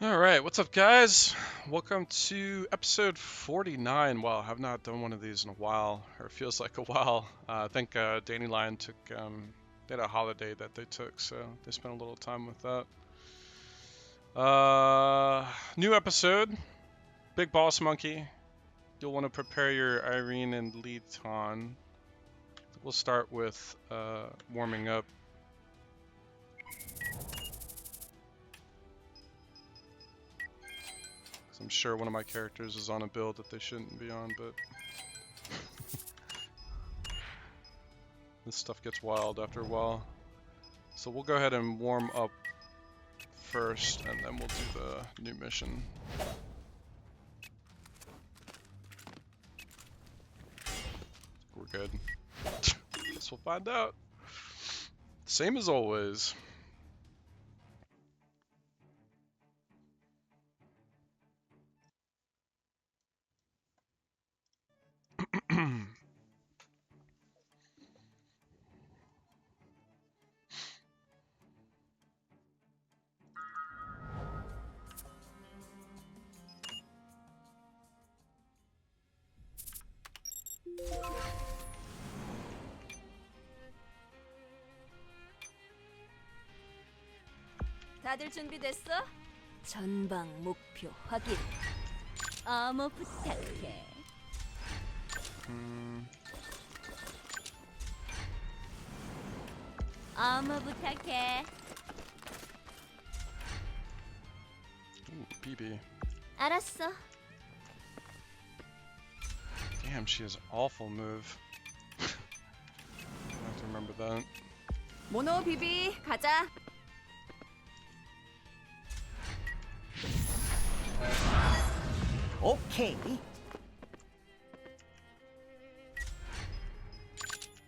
Alright, what's up guys? Welcome to episode 49. Wow, I have not done one of these in a while, or it feels like a while. I think Dandelion took, they had a holiday that they took, so they spent a little time with that. New episode, Big Boss Monkey. You'll want to prepare your Irene and Leeton. We'll start with warming up. I'm sure one of my characters is on a build that they shouldn't be on, but this stuff gets wild after a while. So we'll go ahead and warm up first, and then we'll do the new mission. We're good. Guess we'll find out. Same as always. 다들 준비됐어? 전방 목표 확인. 어머 부탁해. 어머 부탁해. Ooh, BB. 알았어. Damn, she has an awful move. I have to remember that. 모노 비비 가자. 오케이.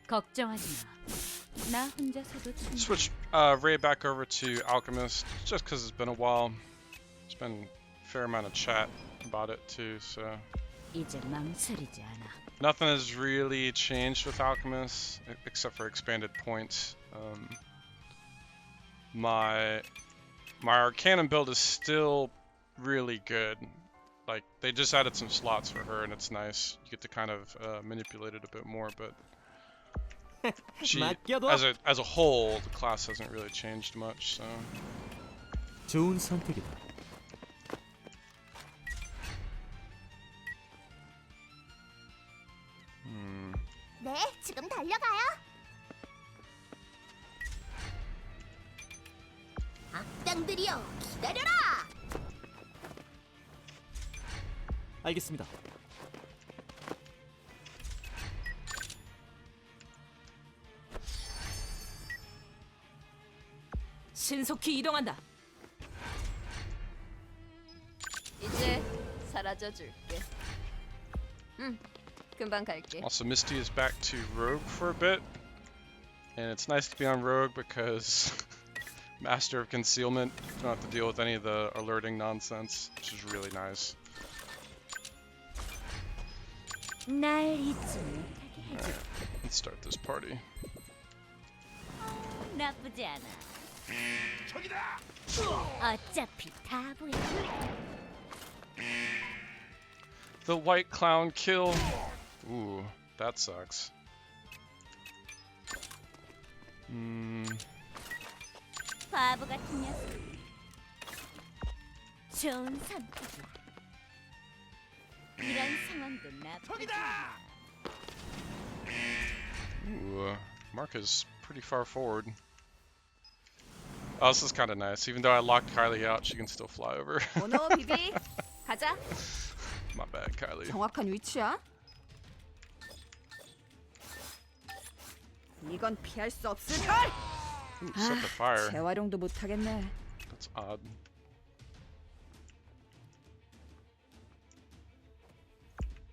걱정하지 마. 나 혼자서도 충분해. Switch Ray back over to Alchemist, just because it's been a while. There's been a fair amount of chat about it too, so 이제 망설이지 않아. nothing has really changed with Alchemist except for expanded points. My Arcanum build is still really good. Like, they just added some slots for her, and it's nice. You get to kind of manipulate it a bit more, but she, as a whole, the class hasn't really changed much. So. 좋은 선택이다. 네, 지금 달려가요. 악당들이여, 기다려라. 알겠습니다. 신속히 이동한다. 이제 사라져 줄게. 금방 갈게. Also, Misty is back to Rogue for a bit, and it's nice to be on Rogue because Master of Concealment, you don't have to deal with any of the alerting nonsense, which is really nice. 날 잊지 못하게 해줘. Alright, let's start this party. 나쁘지 않아. 어차피 다 보여. The white clown kill. Ooh, that sucks. 바보 같은 녀석. 좋은 선택이야. 이런 상황도 나쁘지 않아. Ooh, Mark is pretty far forward. Oh, this is kind of nice. Even though I locked Kylie out, she can still fly over. 모노 비비 가자. My bad, Kylie. 정확한 위치야? 이건 피할 수 없을 걸. Ooh, set the fire. 재활용도 못 하겠네. That's odd.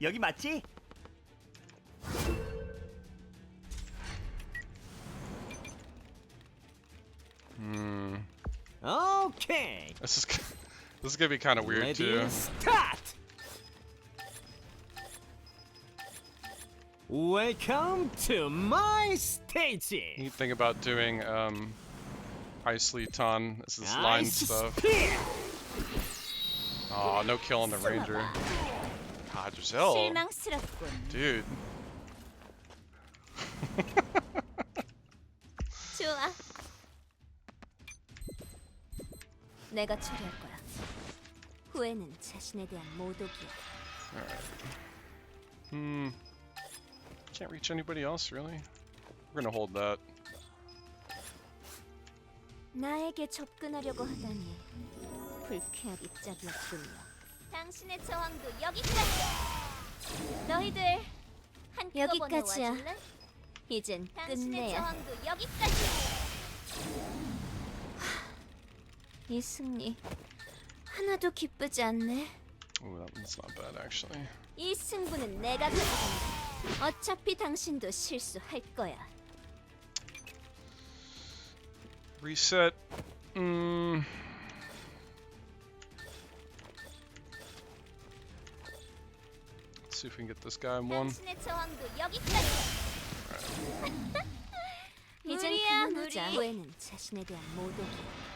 여기 맞지? 오케이. This is gonna be kind of weird too. 레디 스타트. Welcome to my stage. Neat thing about doing Ice Leeton is this line Ice stuff. spear. Oh, no kill on the ranger. Ah, Giselle. 실망스럽군. Dude. 좋아. 내가 처리할 거야. 후회는 자신에 대한 모독이야. Alright. Can't reach anybody else, really? We're gonna hold that. 나에게 접근하려고 하다니 불쾌하기 짝이었군요. 당신의 저항도 여기까지. 너희들 여기까지야. 이젠 끝내야. 저항도 여기까지. 이 승리 하나도 기쁘지 않네. Ooh, that's not bad, actually. 이 승부는 내가 가져간다. 어차피 당신도 실수할 거야. Reset. Let's see if we can get this guy in one. 당신의 저항도 여기까지. 이젠 그만하자. 후회는 자신에 대한 모독이야.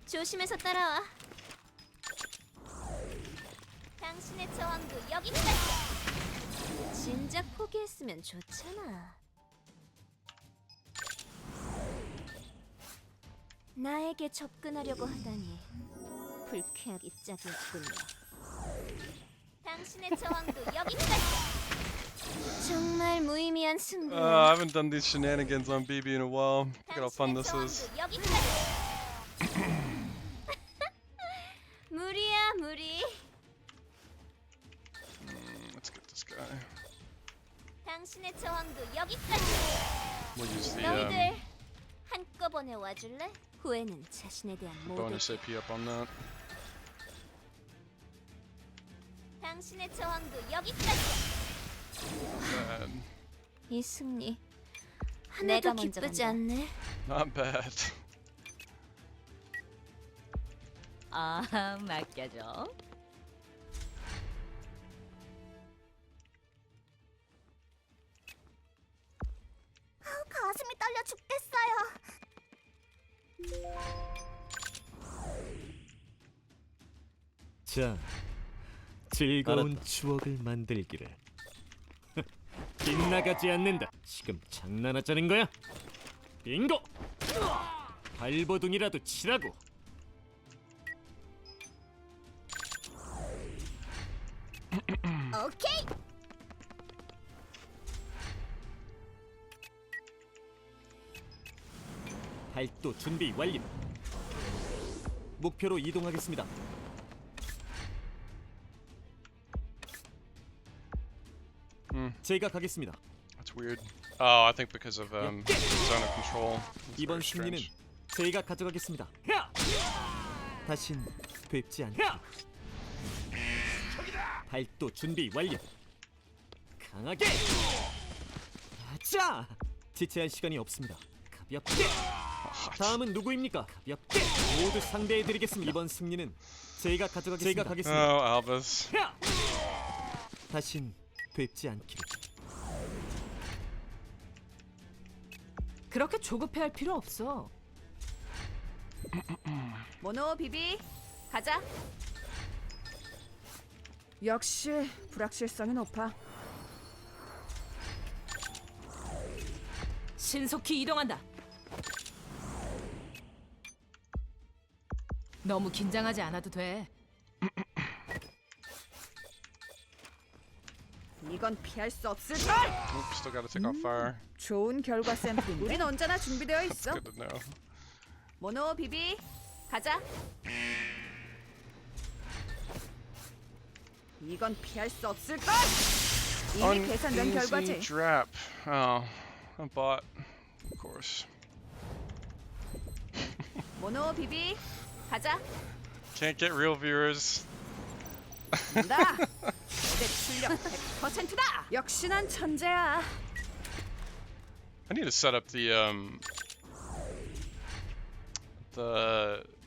조심해서 따라와. 당신의 저항도 여기까지. 진작 포기했으면 좋잖아. 나에게 접근하려고 하다니 불쾌하기 짝이었군요. 당신의 저항도 여기까지. 정말 무의미한 승부야. I haven't done these shenanigans on BB in a while. Look at how fun this is. 무리야 무리. Let's get this guy. 당신의 저항도 여기까지. We'll use the 너희들 한꺼번에 와줄래? 후회는 자신에 대한 모독. bonus AP up on that. 당신의 저항도 여기까지. Not bad. 이 승리 하나도 기쁘지 않네. Not bad. 아, 맡겨줘. 가슴이 떨려 죽겠어요. 자, 즐거운 추억을 만들기를. 빗나가지 않는다. 지금 장난하자는 거야? 빙고! 발버둥이라도 치라고. 오케이. 발도 준비 완료. 목표로 이동하겠습니다. 제가 가겠습니다. That's weird. Oh, I think because of zone of control. It's 이번 very 승리는 strange. 제가 가져가겠습니다. 다신 뵙지 않기. 발도 준비 완료. 강하게. 자, 지체할 시간이 없습니다. 가볍게. 다음은 누구입니까? 가볍게. 모두 상대해드리겠습니다. 이번 승리는 제가 가져가겠습니다. 제가 가겠습니다. Oh, Albus. 다신 뵙지 않기를. 그렇게 조급해할 필요 없어. 모노 비비 가자. 역시 불확실성이 높아. 신속히 이동한다. 너무 긴장하지 않아도 돼. 이건 피할 수 없을 걸. Oops, still gotta take off fire. 좋은 결과 샘플. 우린 언제나 준비되어 있어. Good to know. 모노 비비 가자. 이건 피할 수 없을 걸. 이미 계산된 결과지. Uneasy drap. Oh, I bought, of course. 모노 비비 가자. Can't get real viewers. 나 내 출력 100%다. 역시 난 천재야. I need to set up the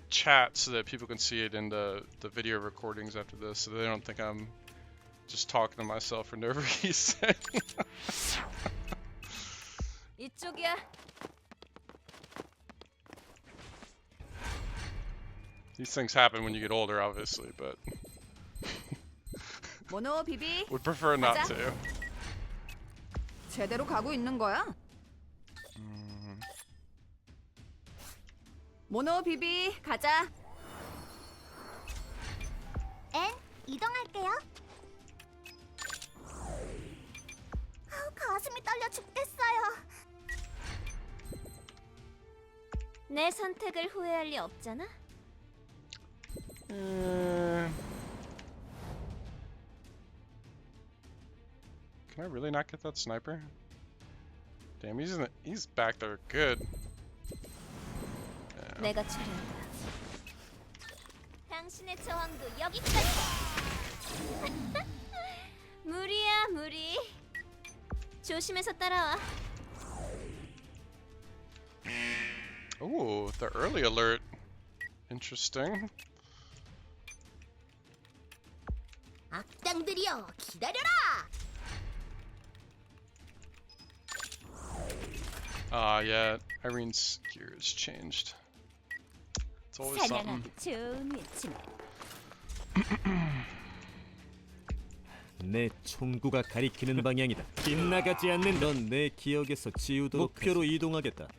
chat so that people can see it in the video recordings after this, so they don't think I'm just talking to myself for no reason. 이쪽이야. These things happen when you get older, obviously, but 모노 비비 would prefer not 가자. to. 제대로 가고 있는 거야? 모노 비비 가자. 엔, 이동할게요. 가슴이 떨려 죽겠어요. 내 선택을 후회할 리 없잖아. Can I really not get that sniper? Damn, he's back there good. Yeah. 내가 처리한다. 당신의 저항도 여기까지. 무리야 무리. 조심해서 따라와. Ooh, the early alert. Interesting. 악당들이여, 기다려라. Yeah, Irene's gear has changed. It's always something. 사냥하기 좋은 위치네. 내 총구가 가리키는 방향이다. 빗나가지 않는 넌 내 기억에서 지우도록 목표로 이동하겠다.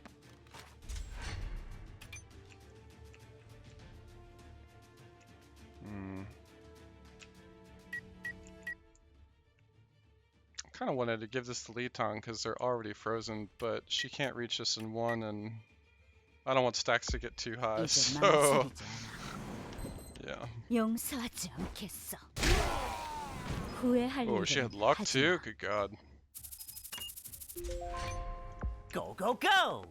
Kind of wanted to give this to Litan because they're already frozen, but she can't reach us in one, and I don't want stacks to get too high, 이제 so 망설이지 않아. yeah. 용서하지 않겠어. 후회할 Oh, she 일은 had luck 하지 too? 마. Good god. Go, go, go!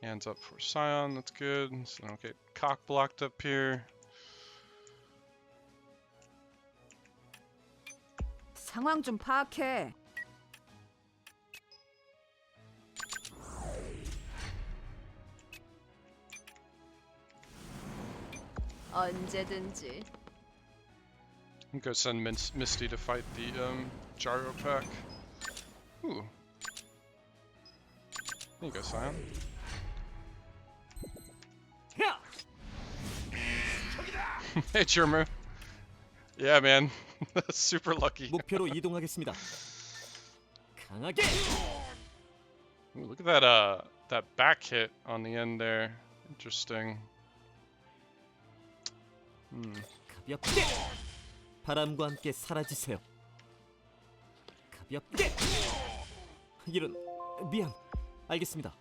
Hands up for Scion, that's good. So I don't get cock blocked up here. 상황 좀 파악해. 언제든지. I'm gonna send Misty to fight the gyro pack. Ooh. There you go, Scion. Hey, Chirmu. Yeah, man. Super lucky. 목표로 이동하겠습니다. 강하게. Ooh, look at that that back hit on the end there. Interesting. 가볍게. 바람과 함께 사라지세요. 가볍게. 이런 미안. 알겠습니다.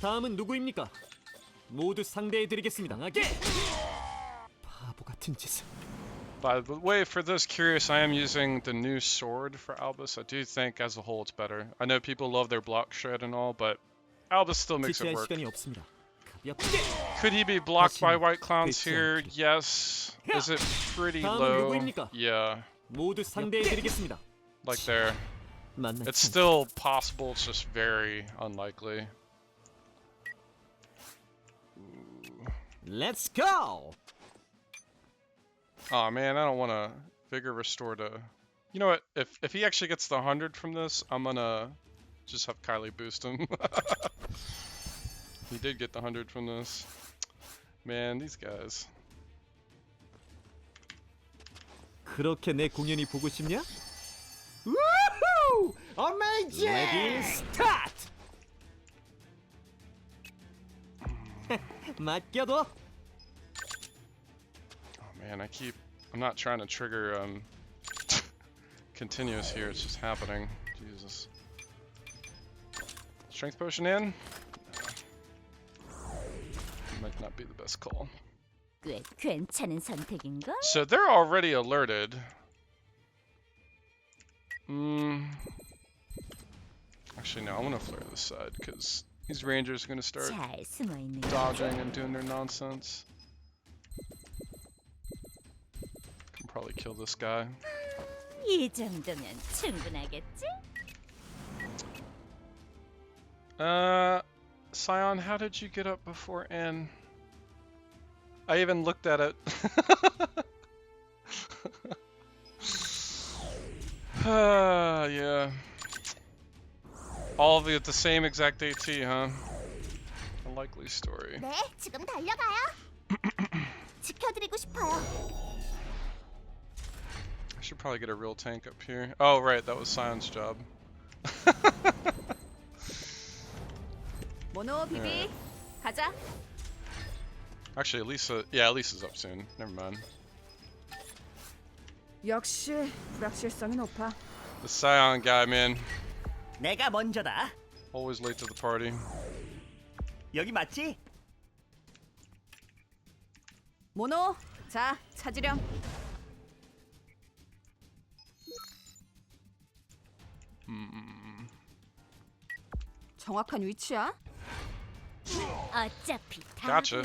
다음은 누구입니까? 모두 상대해드리겠습니다. 강하게. 바보 같은 짓을. By the way, for those curious, I am using the new sword for Albus. I do think as a whole it's better. I know people love their block shred and all, but Albus still makes it 지체할 work. 시간이 없습니다. 가볍게. Could he be blocked by 다시는 white clowns 뵙지 here? 않게. Yes. Is it pretty 다음은 low? 누구입니까? Yeah, 모두 상대해드리겠습니다. like there. 만나지 It's still possible, it's just very unlikely. Let's go. Oh man, I don't want to vigor restore to... You know what, if he actually gets the 100 from this, I'm gonna just have Kylie boost him. He did get the 100 from this. Man, these guys. 그렇게 내 공연이 보고 싶냐? Woohoo! Amazing! Ready, start! 맡겨둬. Oh man, I'm not trying to trigger continuous here, it's just happening. Jesus. Strength potion in? Might not be the best call. 꽤 괜찮은 선택인가? So they're already alerted. Actually, no, I want to flare this side because these rangers are going to start 잘 숨어 있는 dodging and doing their nonsense. Can probably kill this guy. 이 정도면 충분하겠지? Scion, how did you get up before N? I even looked at it. Yeah. All of it at the same exact AT, huh? A likely story. 네, 지금 달려가요. 지켜드리고 싶어요. I should probably get a real tank up here. Oh, right, that was Sion's job. 모노 비비 가자. Actually, Elisa, yeah, Elisa's up soon. Never mind. 역시 불확실성이 높아. The Sion guy, man, 내가 먼저다. always late to the party. 여기 맞지? 모노 자 찾으렴. 정확한 위치야? 어차피 다 Gotcha.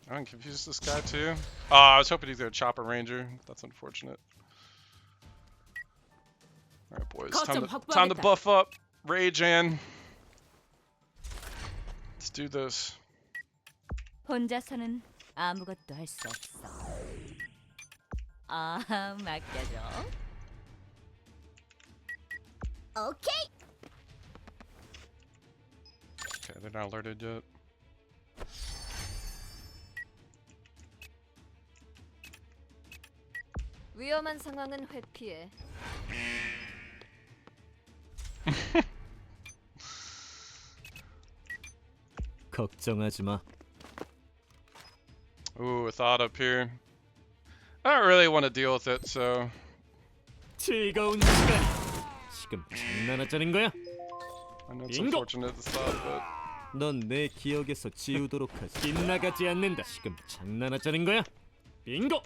I'm confused this guy too. I was hoping he's gonna chop a ranger. That's unfortunate. Alright, boys. Time to buff up. Rage in. Let's do this. 혼자서는 아무것도 할 수 없어. 아, 맡겨줘. 오케이. Okay, they're not alerted yet. 위험한 상황은 회피해. 걱정하지 마. Ooh, a thought up here. I don't really want to deal with it, so 즐거운 시간. 지금 장난하자는 거야? I know it's Bingo. unfortunate this thought, but 넌 내 기억에서 지우도록 하지. 빗나가지 않는다. 지금 장난하자는 거야? 빙고.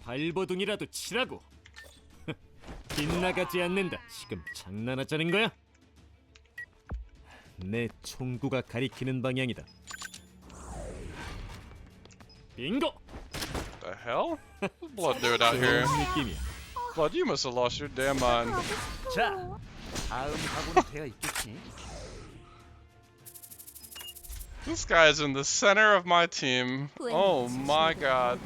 발버둥이라도 치라고. 빗나가지 않는다. 지금 장난하자는 거야? 내 총구가 가리키는 방향이다. 빙고. the hell? What's Blood doing out here? 그런 느낌이야. Blood, you must have lost your damn mind. 자, 다음 각오는 되어 있겠지. This guy's in the center of my team. Oh my god.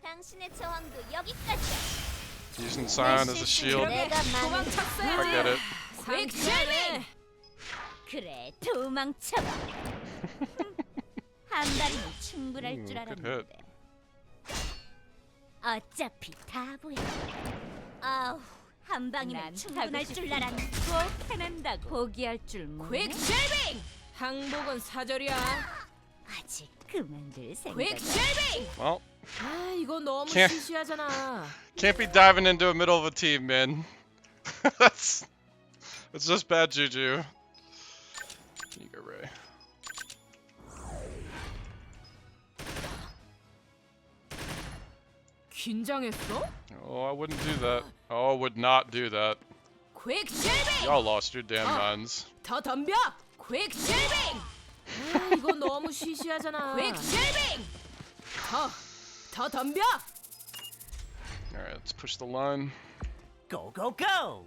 당신의 저항도 여기까지야. Using Sion as a shield. 내가 많은 I get it. 상처를. 그래, 도망쳐봐. 한 발이면 충분할 줄 good 알았는데. 어차피 다 보여. 아우, 한 방이면 충분할 줄 알았는데. 꼭 해낸다고. 포기할 줄 모르네. 퀵쉐빙! 항복은 사절이야. 아직 그만둘 생각. 퀵쉐빙! Well, 아 이거 너무 Can't- 시시하잖아. can't be diving into the middle of a team, man. It's just bad juju. You go, Ray. 긴장했어? Oh, I wouldn't do that. Oh, I would not do that. 퀵쉐빙! Y'all lost your damn minds. 더 덤벼! 퀵쉐빙! 아 이거 너무 시시하잖아. 퀵쉐빙! 더 덤벼! Alright, let's push the line. Go, go, go!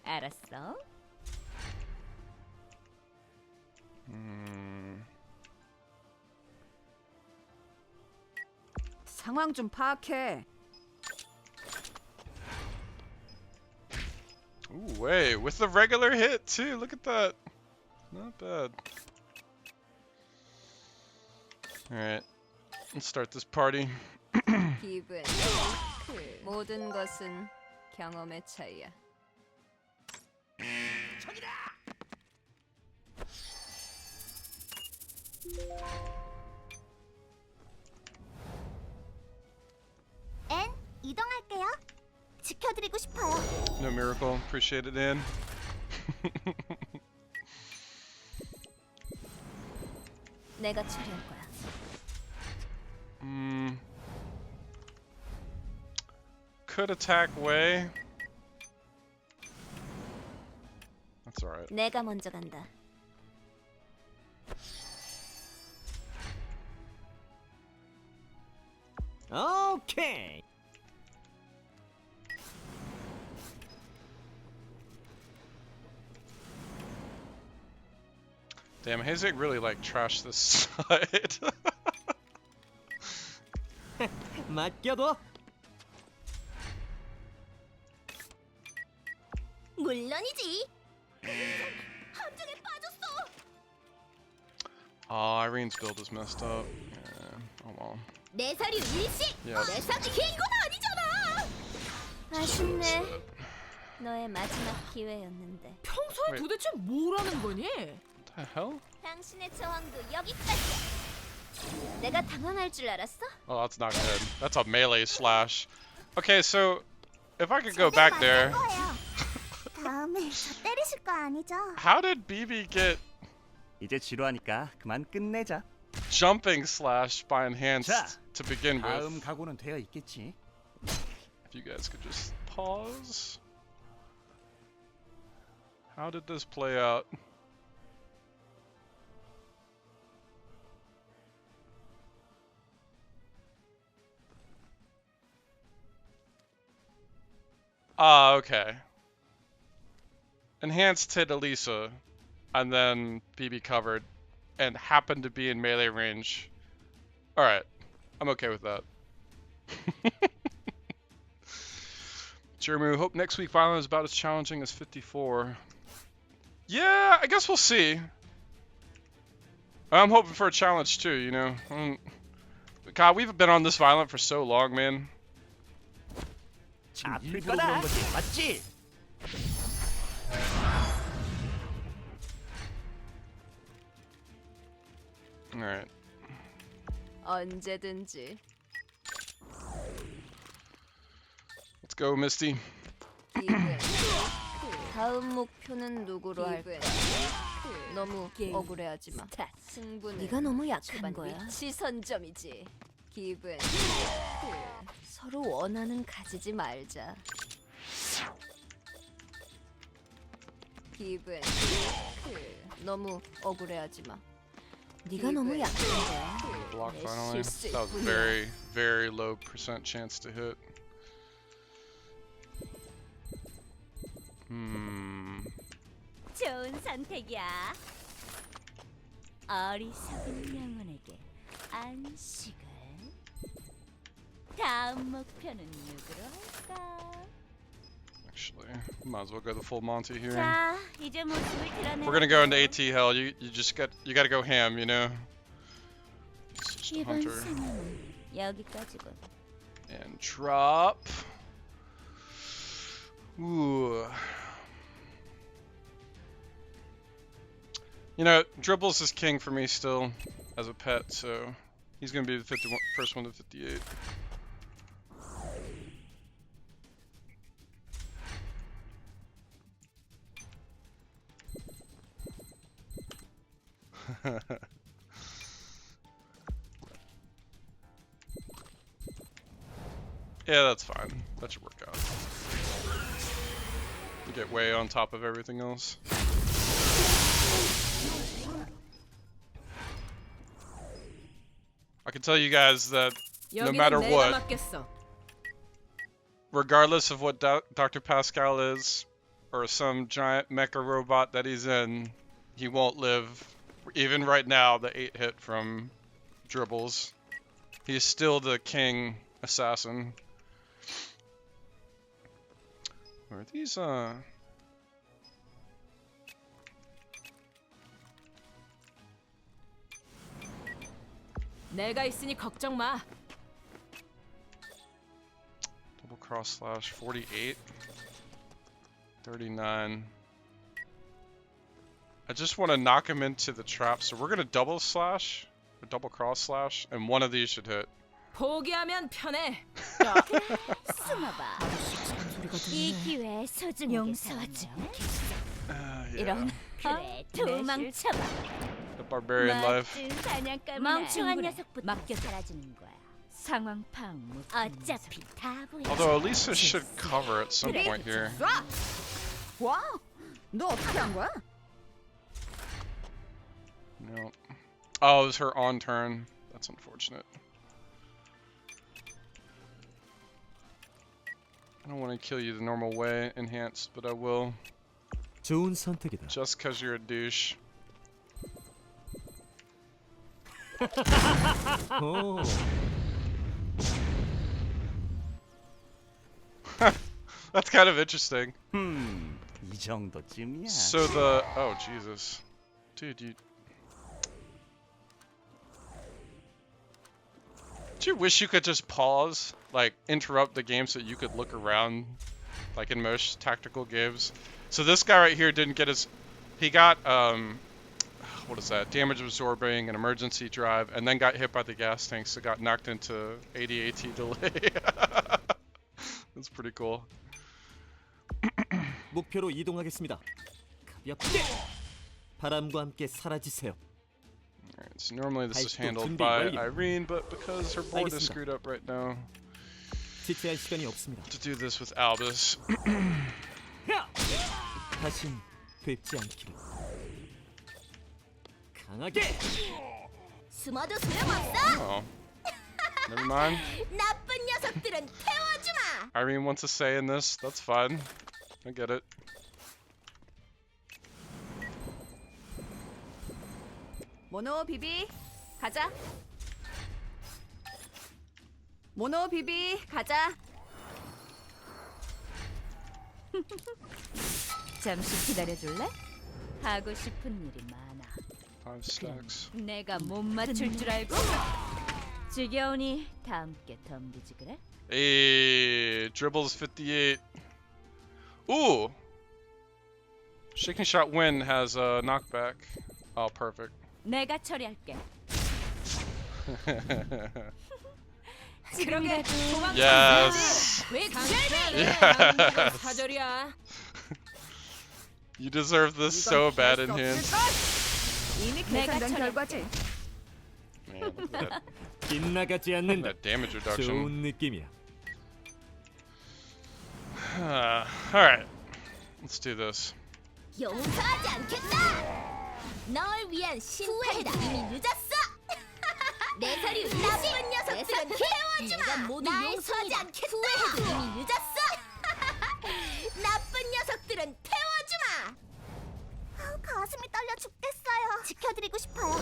알았어. 상황 좀 파악해. Ooh, wait, with the regular hit too. Look at that. Not bad. Alright, let's start this party. 기분. 모든 것은 경험의 차이야. 앤, 이동할게요. 지켜드리고 싶어요. No miracle. Appreciate it, Dan. 내가 처리할 거야. Could attack way. That's alright. 내가 먼저 간다. 오케이. Damn, Hazig really like trashed this side. 맡겨둬. 물론이지. 함정에 빠졌어. Oh, Irene's build is messed up. Yeah. Oh well. 내 사류 일식. Yeah. 내 사류 이건 아니잖아. 아쉽네. 너의 마지막 기회였는데. 평소에 Wait. 도대체 뭐라는 거니? What the hell? 당신의 저항도 여기까지. 내가 당황할 줄 알았어? Oh, that's not good. That's a melee slash. Okay, so if I could go back there, 다음에 저 때리실 거 아니죠? how did BB get 이제 지루하니까 그만 끝내자. jumping slash by enhanced 자, to begin 다음 with? 각오는 되어 있겠지. If you guys could just pause. How did this play out? Ah, okay. Enhanced hit Elisa, and then BB covered, and happened to be in melee range. Alright, I'm okay with that. Jeremy, hope next week Violent is about as challenging as 54. Yeah, I guess we'll see. I'm hoping for a challenge too, you know. God, we've been on this Violent for so long, man. 지금 일부러 그런 거지, 맞지? Alright. 언제든지. Let's go, Misty. 다음 목표는 누구로 할까? 너무 억울해하지 마. 승부는 네가 너무 약한 거야. 위치 선점이지. 기분. 서로 원하는 가지지 말자. 기분. 너무 억울해하지 마. 네가 너무 약한 거야. Block finally. That was very, very low percent chance to hit. 좋은 선택이야. 어리석은 영혼에게 안식을. 다음 목표는 누구로 할까? Actually, might as well go the full Monty here. 자, 이제 모습을 드러내. We're gonna go into AT hell. You gotta go ham, you know. Just a 이번 hunter 상황은 여기까지군. and drop. Ooh. You know, Dribbles is king for me still as a pet, so he's gonna be the first one to 58. Yeah, that's fine. That should work out. You get way on top of everything else. I can tell you guys that no 여기는 matter 내가 what, 맡겠어. regardless of what Dr. Pascal is, or some giant mecha robot that he's in, he won't live. Even right now, the 8-hit from Dribbles. He's still the king assassin. Are these, 내가 있으니 걱정 마. double cross slash 48, 39. I just want to knock him into the trap, so we're gonna double slash or double cross slash, and one of these should hit. 포기하면 편해. 숨어봐. 이 기회에 소중히 용서하지 않겠어. Yeah. 이런 그래 도망쳐봐. The barbarian life. 멍청한 녀석부터 사라지는 거야. 상황 파악 못. 어차피 다 보여. Although Elisa should cover at some point here. 와, 너 어떻게 한 거야? No. Oh, it was her on turn. That's unfortunate. I don't want to kill you the normal way, enhanced, but I will. 좋은 선택이다. Just cause you're a douche. 오, That's kind of interesting. 이 정도쯤이야. So the oh Jesus, dude, you. Do you wish you could just pause, like interrupt the game so you could look around, like in most tactical games? So this guy right here didn't get his, he got what is that? Damage absorbing, an emergency drive, and then got hit by the gas tank, so got knocked into ADAT delay. That's pretty cool. 목표로 이동하겠습니다. 가볍게 바람과 함께 사라지세요. Alright, so normally this is 발도 handled 준비 by 완료. Irene, but because her board is 알겠습니다. screwed up right now, 지체할 시간이 없습니다. to do this with Albus. 다신 뵙지 않기를. 강하게. 숨어도 소용없어. Oh, never mind. 나쁜 녀석들은 태워주마. Irene wants a say in this. That's fine. I get it. 모노 비비 가자. 모노 비비 가자. 잠시 기다려줄래? 하고 싶은 일이 많아. 5 stacks. 내가 못 맞출 줄 알고? 지겨우니 다 함께 덤비지 그래? Hey, dribbles 58. Ooh. Shaking shot win has a knockback. Oh, perfect. 내가 처리할게. 그러게 Yes. 왜 Yes. 사절이야. You deserve this so bad in hand. 이미 내가 계산된 처리할게. 결과지. Man, look at that, 빗나가지 않는다. that damage reduction. 좋은 느낌이야. Alright. Let's do this. 용서하지 않겠다. 널 위한 후회다. 이미 늦었어. 내 서류 나쁜 녀석들은 태워주마. 모두 용서하지 않겠다. 후회다. 이미 늦었어. 나쁜 녀석들은 태워주마. 가슴이 떨려 죽겠어요. 지켜드리고 싶어요.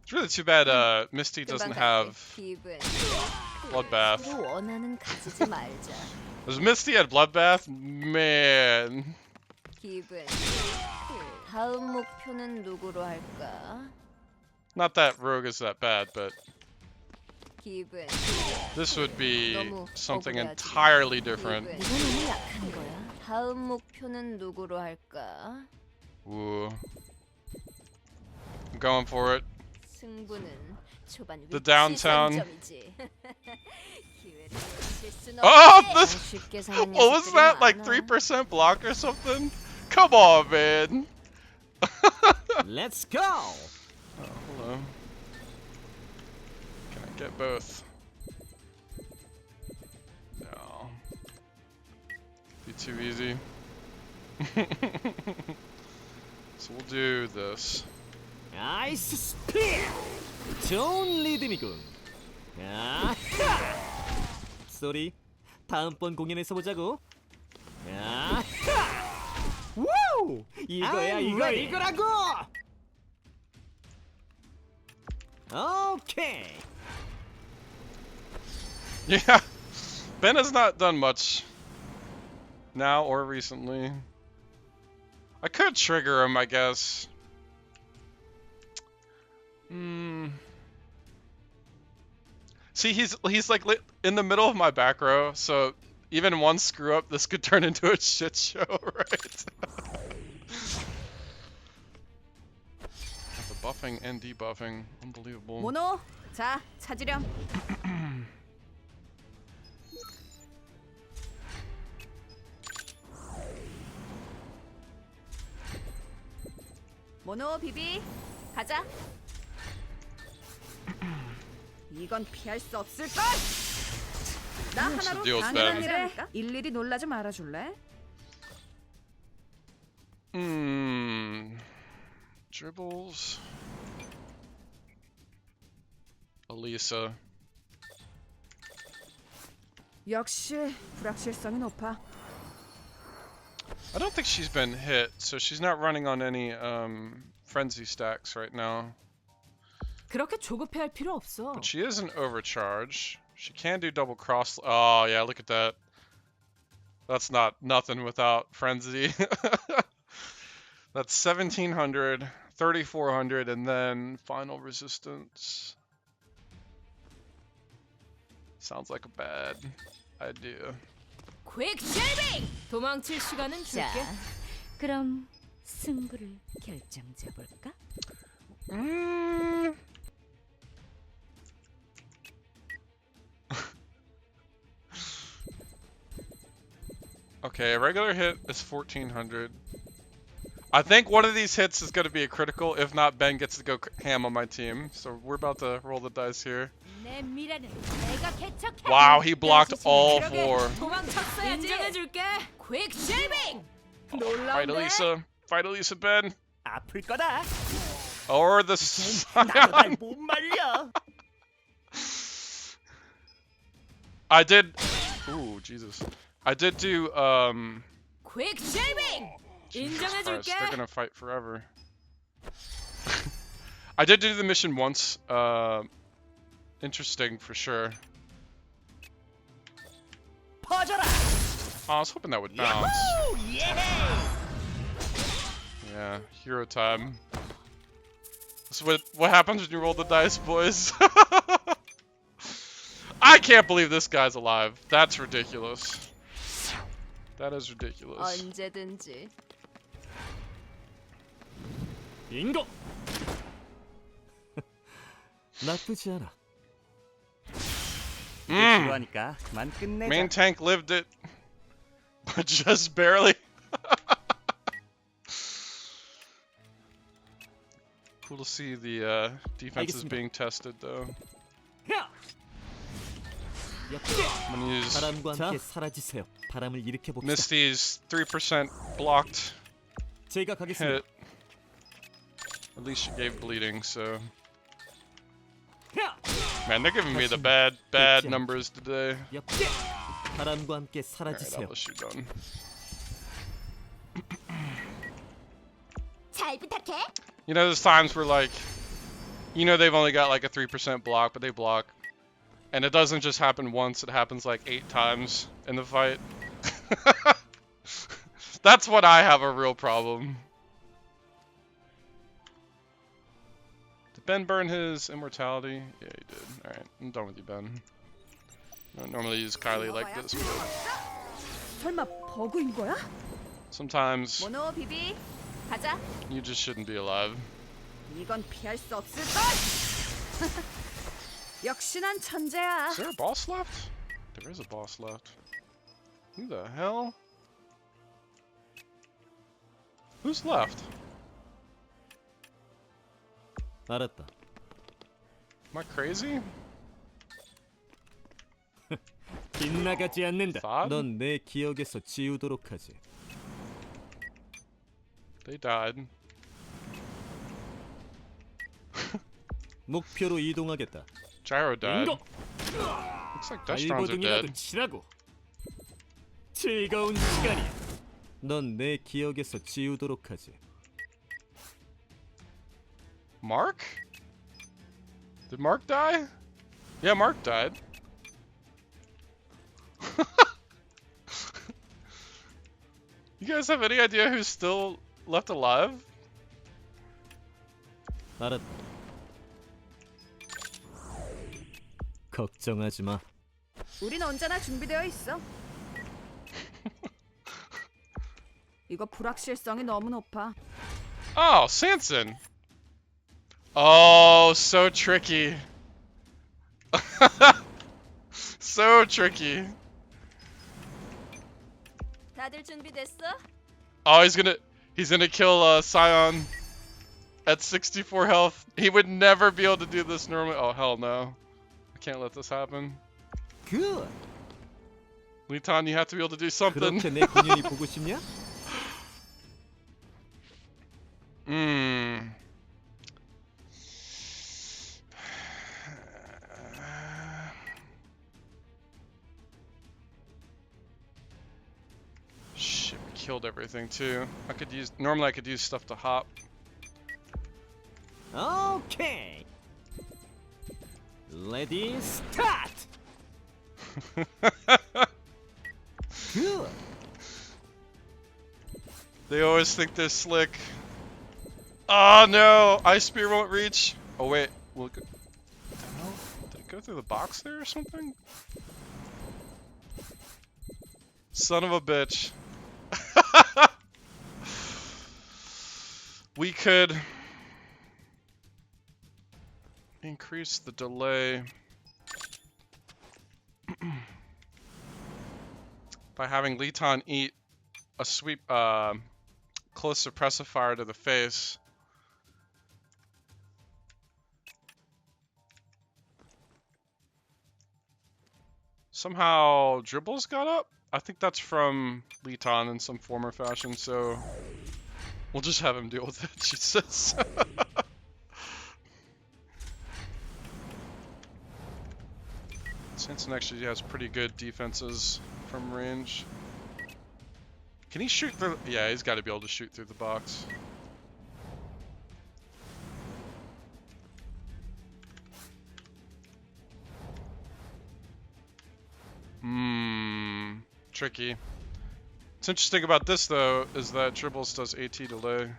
It's really too bad Misty doesn't have Bloodbath. 원하는 가지지 말자. Does Misty had Bloodbath? Man. 기분. 다음 목표는 누구로 할까? Not that Rogue is that bad, but 기분. this would be 너무 something 억울하지. entirely different. 이건 너무 약한 거야. 다음 목표는 누구로 할까? Ooh. I'm going for it. 승부는 초반 The 위치 downtown. 선점이지. 기회를 놓칠 순 Oh, 없지. this. 쉽게 사는 What was 녀석들이 that? Like 많아. 3% block or something? Come on, man. Let's go. Oh, hello. Can I get both? No. Be too easy. So we'll do this. 나이스 스피드. 좋은 리듬이군. 아하. 쏘리. 다음번 공연에서 보자고. 아하. 우! 이거야 이거라고. 오케이. Yeah. Ben has not done much now or recently. I could trigger him, I guess. See, he's like in the middle of my back row, so even one screw up, this could turn into a shit show, right? The buffing and debuffing, unbelievable. 모노 자 찾으렴. 모노 비비 가자. 이건 피할 수 없을 걸. 나 하나로 deal with 가능한 them. 일을 할까? 일일이 놀라지 말아줄래? Dribbles. Elisa. 역시 불확실성이 높아. I don't think she's been hit, so she's not running on any frenzy stacks right now. 그렇게 조급해할 필요 없어. But she is an overcharge. She can do double cross. Oh yeah, look at that. That's not nothing without frenzy. That's 1700, 3400, and then final resistance. Sounds like a bad idea. 퀵 쉐이빙! 도망칠 시간은 줄게. 자, 그럼 승부를 결정져 볼까? Okay, a regular hit is 1400. I think one of these hits is going to be a critical. If not, Ben gets to go ham on my team. So we're about to roll the dice here. 내 미래는 내가 개척해. Wow, he blocked all 그러게, four. 도망쳤어야지. 인정해줄게. 퀵 쉐이빙! Fight Elisa. Fight Elisa, Ben. 아플 거다. Or the 나도 날 Scion. 못 말려. I did. Ooh, Jesus. I did do, 퀵 쉐이빙! Jesus 인정해줄게. Christ, they're gonna fight forever. I did do the mission once. Interesting for sure. 퍼져라. Oh, I was hoping that would bounce. 야호! 예! Yeah, hero time. That's what happens when you roll the dice, boys. I can't believe this guy's alive. That's ridiculous. That is ridiculous. 언제든지. 빙고. 나쁘지 않아. 필요하니까 그만 끝내자. Main tank lived it, but just barely. Cool to see the defenses 알겠습니다. being tested, though. 야! I'm gonna use 바람과 함께 사라지세요. 바람을 일으켜 봅시다. Misty's 3% blocked 제가 가겠습니다. hit. At least she gave bleeding, so. 야! Man, they're giving me the bad numbers today. 옆에 바람과 함께 Alright, 사라지세요. Albus, you done. 잘 부탁해. You know, there's times where, like, you know they've only got like a 3% block, but they block. And it doesn't just happen once, it happens like 8 times in the fight. That's when I have a real problem. Did Ben burn his immortality? Yeah, he did. Alright, I'm done with you, Ben. I don't normally use Kylie like this, but 설마 버그인 거야? sometimes 모노 비비 가자. you just shouldn't be alive. 이건 피할 수 없을 걸. 역시 난 천재야. Is there a boss left? There is a boss left. Who the hell? Who's left? 알았다. Am I crazy? 빗나가지 않는다. Thought? 넌 내 기억에서 지우도록 하지. They died. 목표로 이동하겠다. Gyro died. 빙고. Looks like Destrons are 발버둥이라도 dead. 치라고. 즐거운 시간이야. 넌 내 기억에서 지우도록 하지. Mark? Did Mark die? Yeah, Mark died. You guys have any idea who's still left alive? 알았다. 걱정하지 마. 우린 언제나 준비되어 있어. 이거 불확실성이 너무 높아. Oh, Sanson. Oh, so tricky. So tricky. 다들 준비됐어? Oh, he's gonna kill Scion at 64 health. He would never be able to do this normally. Oh hell no. I can't let this happen. 굿. Litan, you have to be able to do something. 그렇게 내 공연이 보고 싶냐? killed everything too. Normally I could use stuff to hop. Okay. Ready, start. Good. They always think they're slick. Oh no! Ice Spear won't reach. Oh wait, will it go? What the hell? Did it go through the box there or something? Son of a bitch. We could increase the delay by having Litan eat a sweep, close suppressive fire to the face. Somehow Dribbles got up? I think that's from Litan in some form or fashion, so we'll just have him deal with it, Jesus. Sanson actually has pretty good defenses from range. Can he shoot through? Yeah, he's got to be able to shoot through the box. Tricky. What's interesting about this though is that Dribbles does AT delay.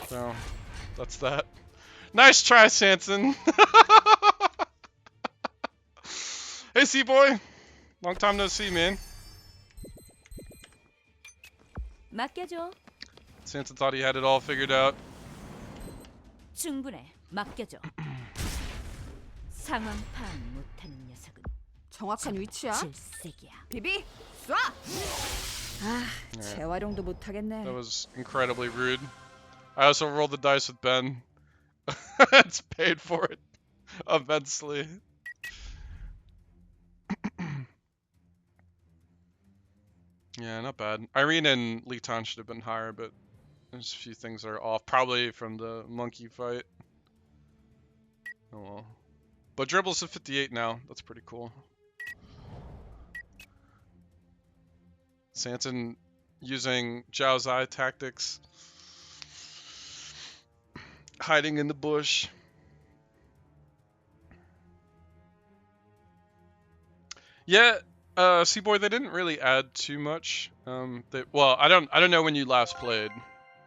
So that's that. Nice try, Sanson. Hey, C-boy. Long time no see, man. 맡겨줘. Sanson thought he had it all figured out. 충분해. 맡겨줘. 상황 파악 못하는 녀석은 정확한 위치야. 질색이야. 비비 쏴. 아, 재활용도 못하겠네. That was incredibly rude. I also rolled the dice with Ben. It's paid for it immensely. Yeah, not bad. Irene and Litan should have been higher, but there's a few things that are off. Probably from the monkey fight. Oh well. But Dribble's at 58 now. That's pretty cool. Sanson using Zhao Zai tactics. Hiding in the bush. Yeah, C-Boy, they didn't really add too much. Well, I don't know when you last played,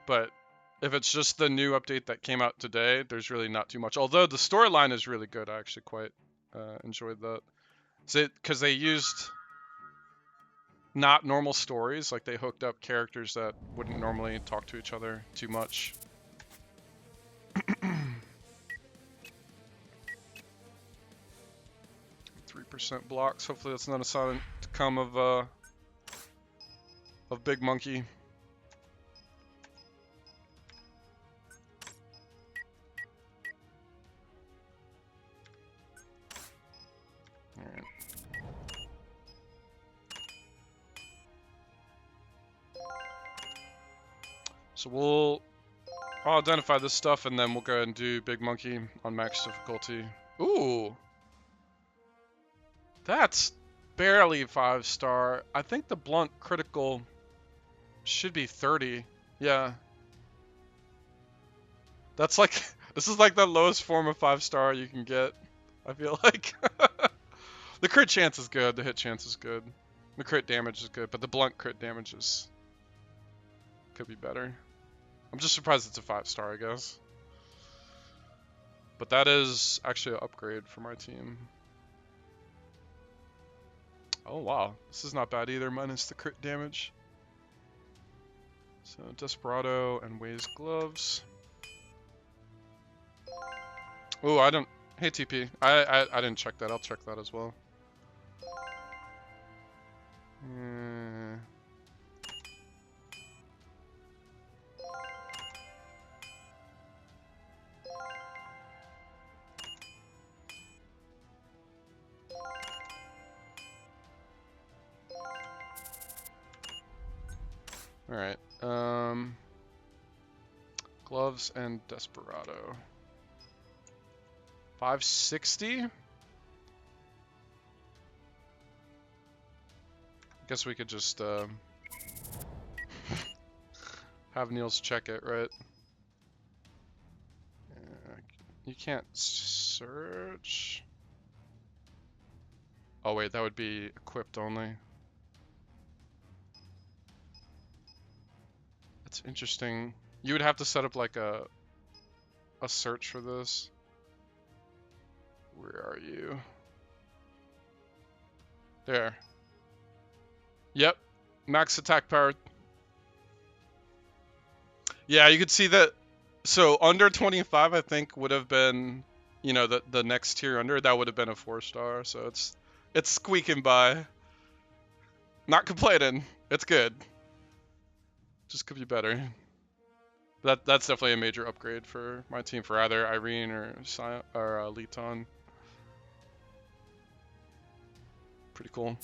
but if it's just the new update that came out today, there's really not too much. Although the storyline is really good, I actually quite enjoyed that. Because they used not normal stories, like they hooked up characters that wouldn't normally talk to each other too much. 3% blocks. Hopefully that's not a sign to come of Big Monkey. Alright. So I'll identify this stuff and then we'll go ahead and do Big Monkey on max difficulty. Ooh! That's barely 5-star. I think the blunt critical should be 30. Yeah. That's like, this is like the lowest form of 5-star you can get, I feel like. The crit chance is good, the hit chance is good. The crit damage is good, but the blunt crit damage could be better. I'm just surprised it's a 5-star, I guess. But that is actually an upgrade for my team. Oh wow, this is not bad either, minus the crit damage. So Desperado and Waze gloves. Oh, I don't. Hey TP, I didn't check that. I'll check that as well. Alright, gloves and Desperado. 560? Guess we could just have Niels check it, right? You can't search. Oh wait, that would be equipped only. That's interesting. You would have to set up like a search for this. Where are you? There. Yep. Max attack power. Yeah, you could see that. So under 25, I think would have been, you know, the next tier under. That would have been a 4-star. So it's squeaking by. Not complaining. It's good. Just could be better. That's definitely a major upgrade for my team for either Irene or Leeton. Pretty cool.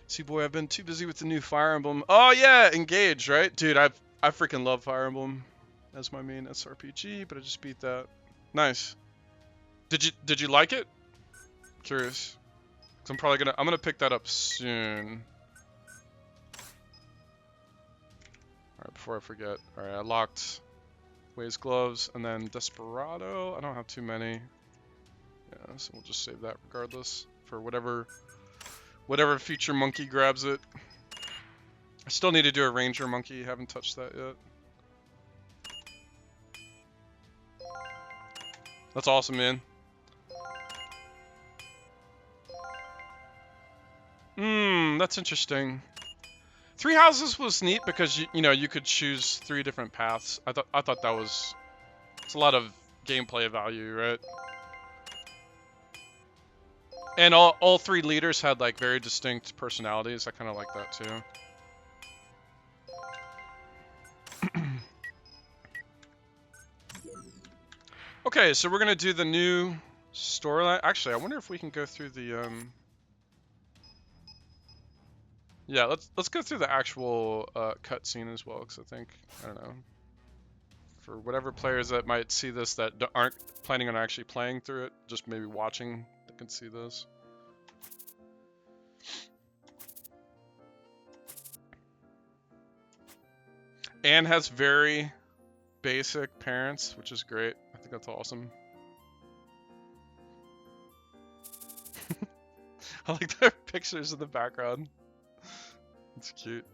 See, boy, I've been too busy with the new Fire Emblem. Oh yeah, Engage, right, dude? I freaking love Fire Emblem as my main SRPG, but I just beat that. Nice. Did you like it? Curious. 'Cause I'm gonna pick that up soon. Alright, before I forget. Alright, I locked Waze Gloves and then Desperado. I don't have too many. Yeah, so we'll just save that regardless for whatever future monkey grabs it. I still need to do a Ranger monkey. Haven't touched that yet. That's awesome, man. That's interesting. 3 houses was neat because you know you could choose 3 different paths. I thought that was, it's a lot of gameplay value, right? And all 3 leaders had like very distinct personalities. I kind of like that too. Okay, so we're gonna do the new storyline. Actually, I wonder if we can go through the yeah, let's go through the actual cutscene as well, because I think, I don't know, for whatever players that might see this that aren't planning on actually playing through it, just maybe watching, they can see this. Anne has very basic parents, which is great. I think that's awesome. I like their pictures in the background. It's cute.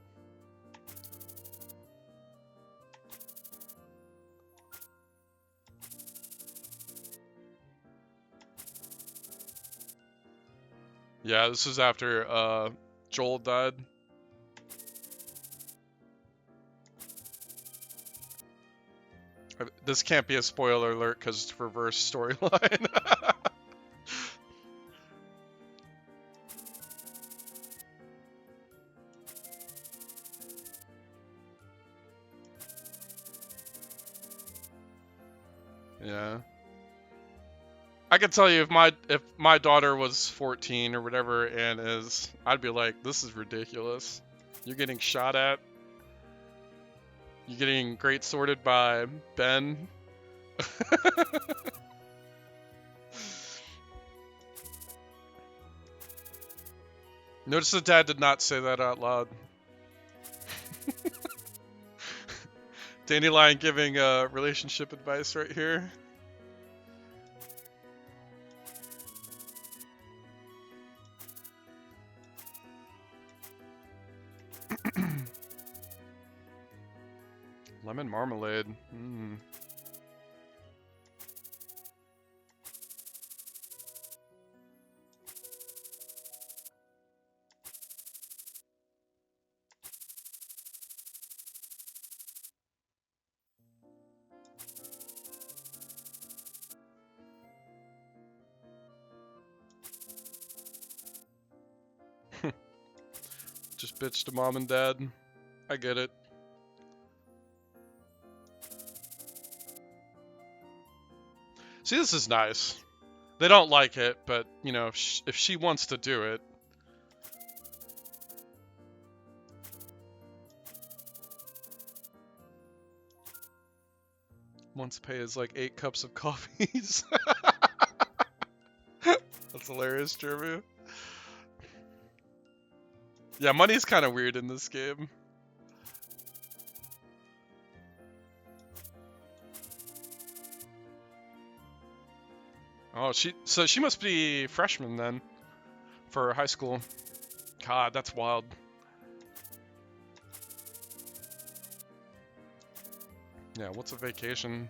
Yeah, this is after Joel died. This can't be a spoiler alert because it's reverse storyline. Yeah. I can tell you if my daughter was 14 or whatever Anne is, I'd be like, this is ridiculous. You're getting shot at. You're getting great sorted by Ben. Notice the dad did not say that out loud. Dandelion giving relationship advice right here. Lemon marmalade. Just bitch to mom and dad. I get it. See, this is nice. They don't like it, but, you know, if she wants to do it. Once pay is like 8 cups of coffees. That's hilarious, Jeremy. Yeah, money's kind of weird in this game. Oh, so she must be freshman then for high school. God, that's wild. Yeah, what's a vacation?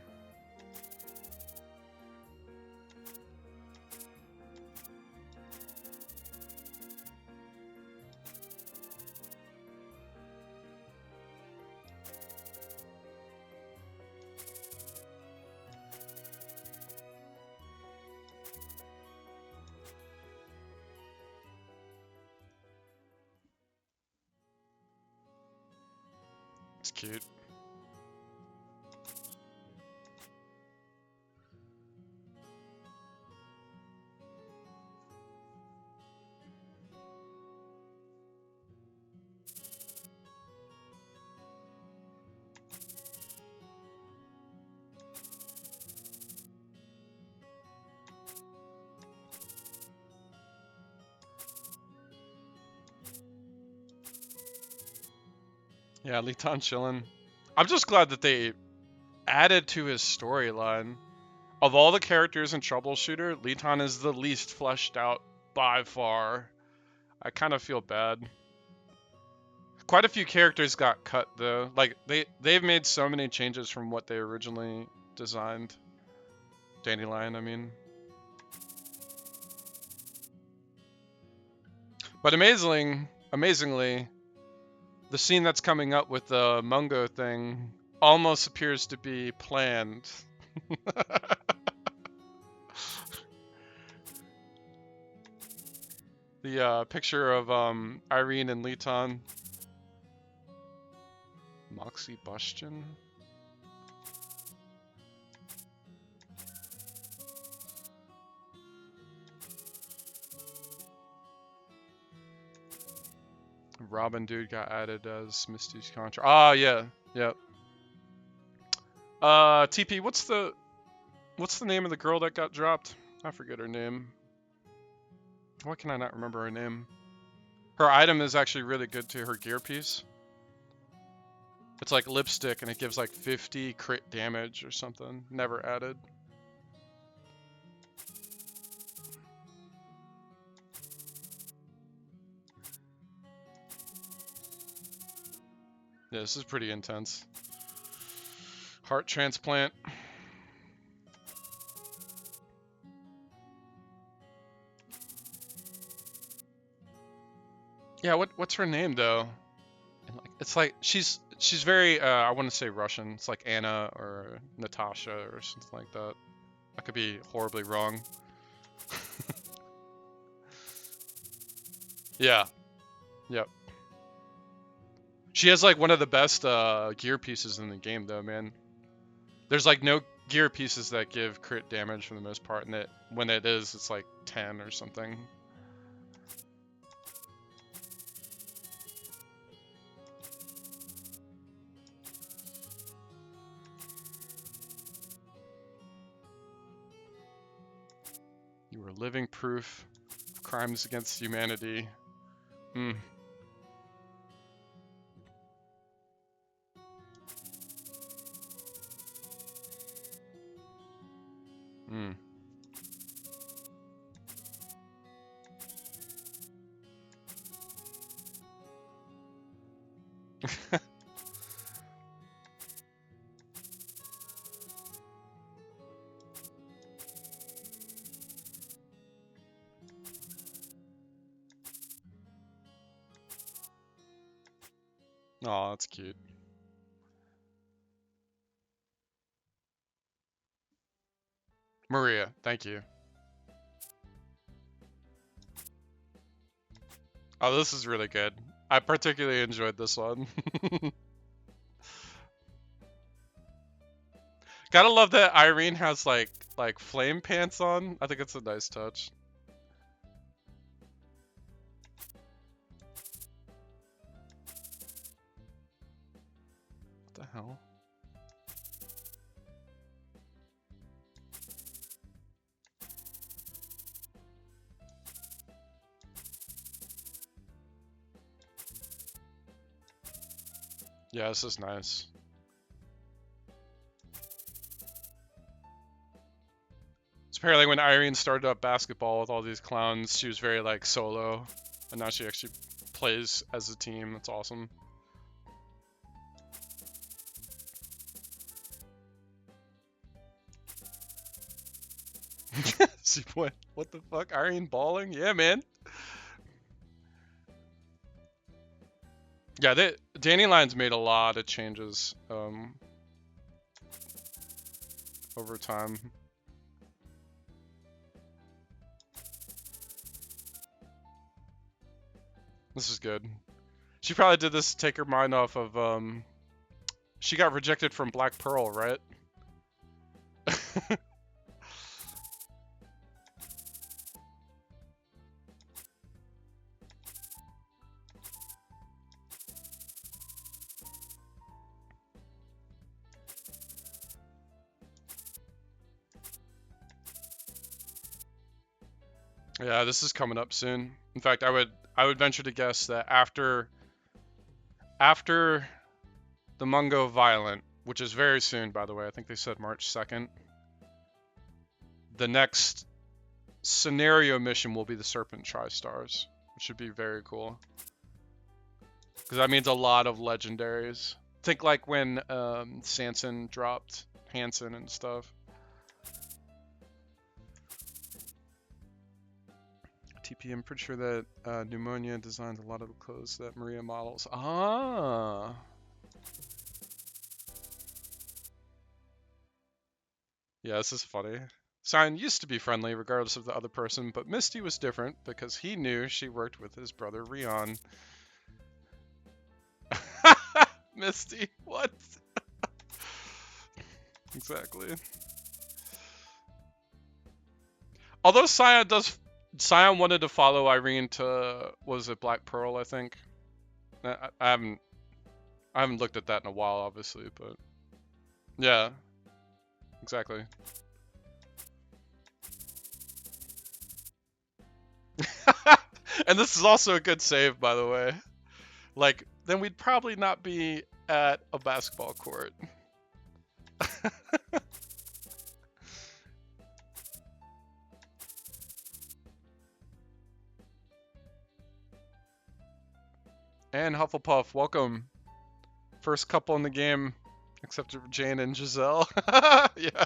It's cute. Yeah, Litan chillin'. I'm just glad that they added to his storyline. Of all the characters in Troubleshooter, Litan is the least fleshed out by far. I kind of feel bad. Quite a few characters got cut though. Like they've made so many changes from what they originally designed. Dandelion, I mean. But amazingly, the scene that's coming up with the Mungo thing almost appears to be planned. The picture of Irene and Litan. Moxie Bustion? Robin dude got added as Misty's contract. Ah, yeah, yep. TP, what's the name of the girl that got dropped? I forget her name. Why can I not remember her name? Her item is actually really good too, her gear piece. It's like lipstick and it gives like 50 crit damage or something. Never added. Yeah, this is pretty intense. Heart transplant. Yeah, what's her name though? It's like she's very I want to say Russian. It's like Anna or Natasha or something like that. I could be horribly wrong. Yeah. Yep. She has like one of the best gear pieces in the game though, man. There's like no gear pieces that give crit damage for the most part, and when it is, it's like 10 or something. You are living proof of crimes against humanity. Hmm. Hmm. Oh, that's cute. Maria, thank you. Oh, this is really good. I particularly enjoyed this one. Gotta love that Irene has like flame pants on. I think it's a nice touch. What the hell? Yeah, this is nice. apparently when Irene started up basketball with all these clowns, she was very like solo, and now she actually plays as a team. That's awesome. See what the fuck? Irene balling? Yeah, man. Yeah, Dandelion's made a lot of changes over time. This is good. She probably did this to take her mind off of she got rejected from Black Pearl, right? Yeah, this is coming up soon. In fact, I would venture to guess that after the Mungo Violent, which is very soon, by the way, I think they said March 2nd, the next scenario mission will be the Serpent Tri-Stars, which should be very cool. Because that means a lot of legendaries. Think like when Sanson dropped Hanson and stuff. TP, I'm pretty sure that Pneumonia designed a lot of the clothes that Maria models. Ah. Yeah, this is funny. Sion used to be friendly regardless of the other person, but Misty was different because he knew she worked with his brother Rion. Misty, what? Exactly. Although Sion wanted to follow Irene to, was it Black Pearl, I think? I haven't looked at that in a while, obviously, but yeah, exactly. And this is also a good save, by the way. Like, then we'd probably not be at a basketball court. And Hufflepuff, welcome. First couple in the game, except for Jane and Giselle. Yeah.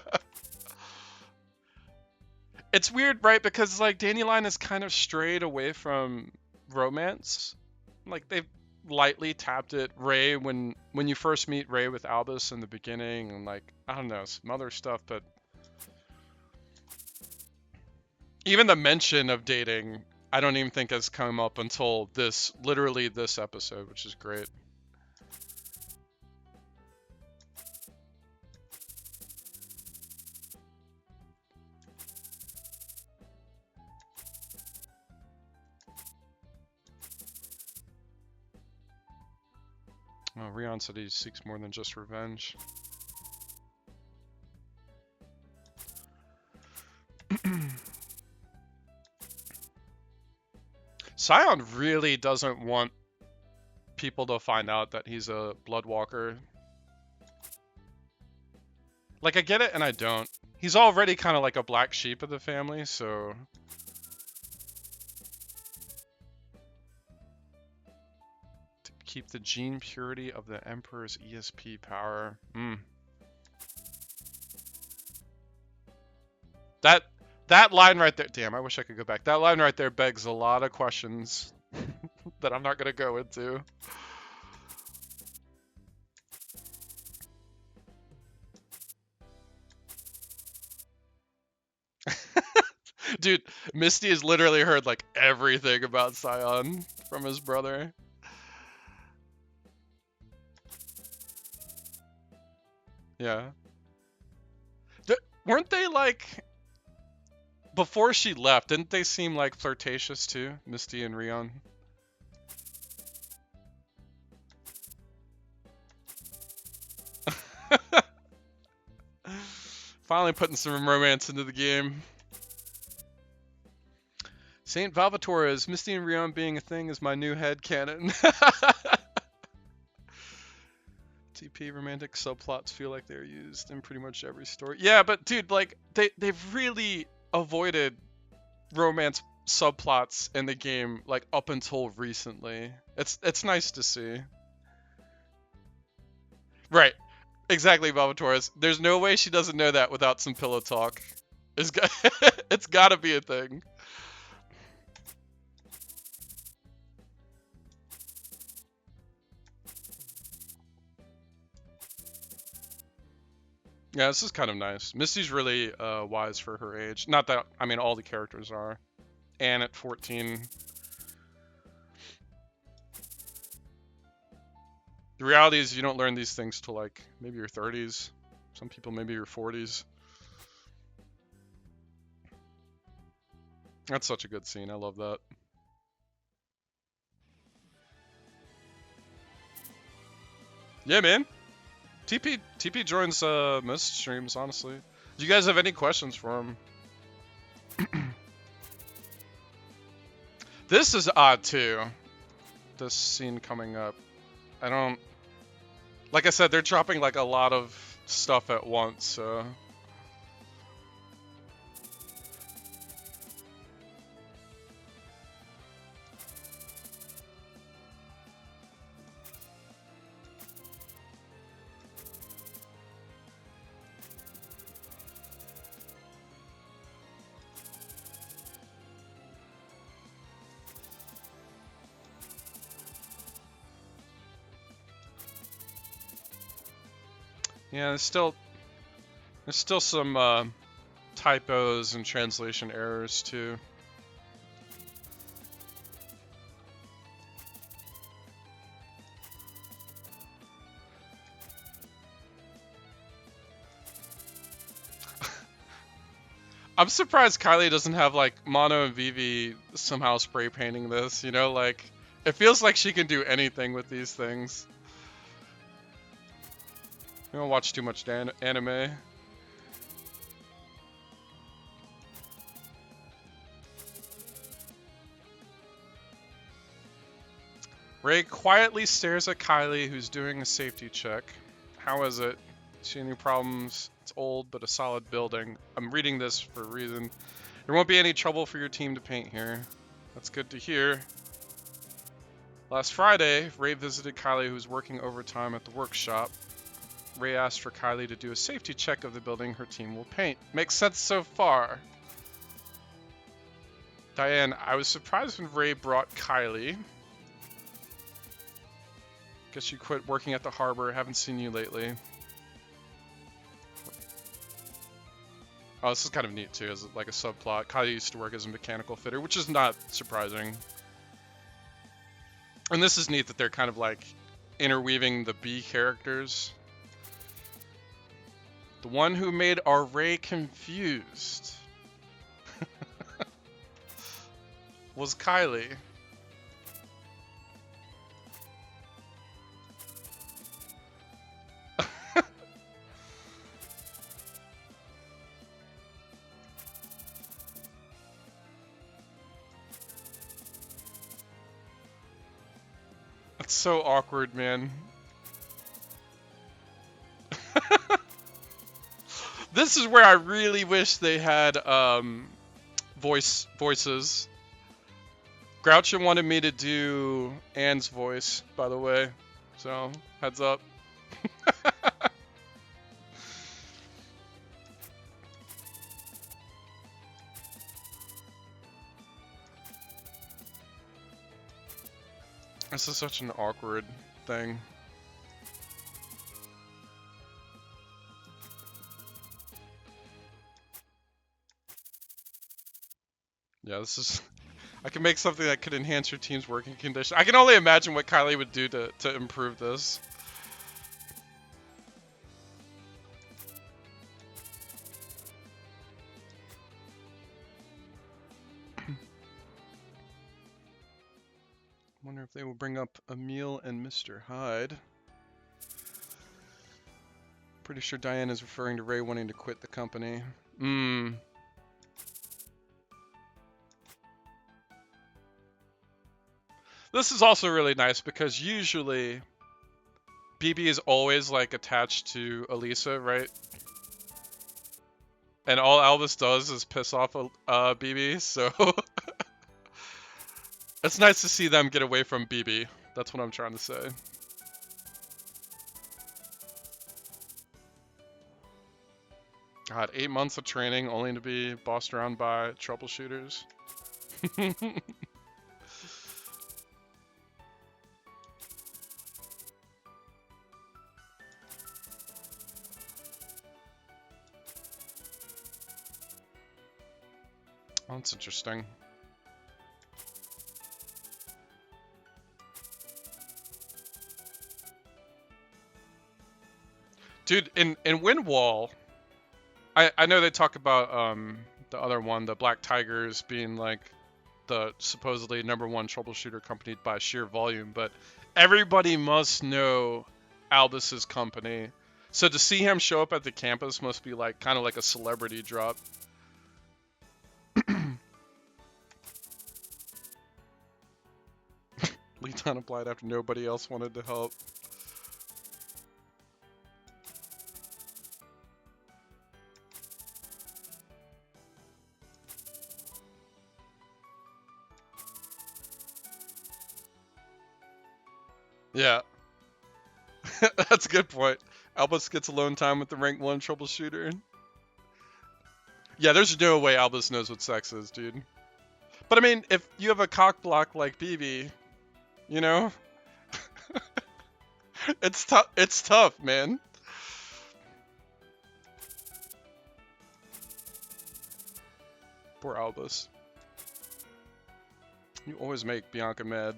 It's weird, right? Because like Dandelion has kind of strayed away from romance. Like they've lightly tapped it. Ray, when you first meet Ray with Albus in the beginning, and like I don't know, some other stuff, but even the mention of dating, I don't even think has come up until literally this episode, which is great. Oh, Rion said he seeks more than just revenge. Sion really doesn't want people to find out that he's a Bloodwalker. Like, I get it and I don't. He's already kind of like a black sheep of the family, so... To keep the gene purity of the Emperor's ESP power. That line right there, damn, I wish I could go back. That line right there begs a lot of questions that I'm not going to go into. Dude, Misty has literally heard like everything about Sion from his brother. Yeah. Weren't they like... Before she left, didn't they seem like flirtatious too? Misty and Rion? Finally putting some romance into the game. Saint Valvatore is Misty and Rion being a thing is my new head canon. TP romantic subplots feel like they're used in pretty much every story. Yeah, but dude, like they've really avoided romance subplots in the game like up until recently. It's nice to see. Right. Exactly, Baba Torres. There's no way she doesn't know that without some pillow talk. It's gotta be a thing. Yeah, this is kind of nice. Misty's really wise for her age. Not that, I mean, all the characters are. Anne at 14. The reality is you don't learn these things till like maybe your 30s. Some people maybe your 40s. That's such a good scene. I love that. Yeah, man. TP joins most streams, honestly. Do you guys have any questions for him? This is odd too. This scene coming up. I don't... Like I said, they're dropping like a lot of stuff at once, so... Yeah, there's still some typos and translation errors too. I'm surprised Kylie doesn't have like Mono and Vivi somehow spray painting this, you know, like it feels like she can do anything with these things. I don't watch too much anime. Ray quietly stares at Kylie, who's doing a safety check. How is it? See any problems? It's old, but a solid building. I'm reading this for a reason. There won't be any trouble for your team to paint here. That's good to hear. Last Friday, Ray visited Kylie, who was working overtime at the workshop. Ray asked for Kylie to do a safety check of the building her team will paint. Makes sense so far. Diane, I was surprised when Ray brought Kylie. Guess you quit working at the harbor. Haven't seen you lately. Oh, this is kind of neat too, as like a subplot. Kylie used to work as a mechanical fitter, which is not surprising. And this is neat that they're kind of like interweaving the B characters. The one who made our Ray confused was Kylie. That's so awkward, man. This is where I really wish they had voices. Groucho wanted me to do Anne's voice, by the way, so heads up. This is such an awkward thing. Yeah, this is... I can make something that could enhance your team's working condition. I can only imagine what Kylie would do to improve this. Wonder if they will bring up Emil and Mr. Hyde. Pretty sure Diane is referring to Ray wanting to quit the company. This is also really nice because usually BB is always like attached to Elisa, right? And all Albus does is piss off BB, so it's nice to see them get away from BB. That's what I'm trying to say. God, 8 months of training only to be bossed around by troubleshooters. Oh, that's interesting. Dude, in Windwall, I know they talk about the other one, the Black Tigers, being like the supposedly #1 troubleshooter company by sheer volume, but everybody must know Albus's company. So to see him show up at the campus must be like kind of like a celebrity drop. Lead time applied after nobody else wanted to help. Yeah. That's a good point. Albus gets alone time with the rank 1 troubleshooter. Yeah, there's no way Albus knows what sex is, dude. But I mean, if you have a cock block like BB, you know? It's tough. It's tough, man. Poor Albus. You always make Bianca mad.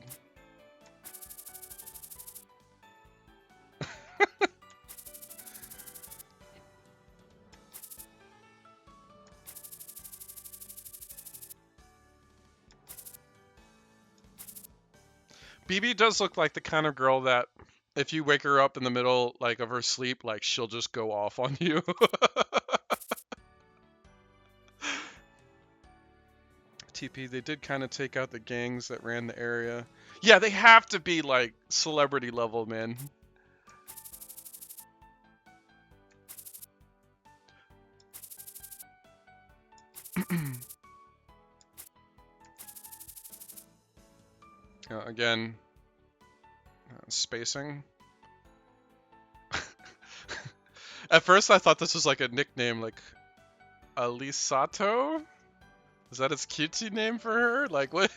BB does look like the kind of girl that if you wake her up in the middle like of her sleep, like she'll just go off on you. TP, they did kind of take out the gangs that ran the area. Yeah, they have to be like celebrity level, man. Again, spacing. At first I thought this was like a nickname, like Alisato? Is that its cutesy name for her? Like, what?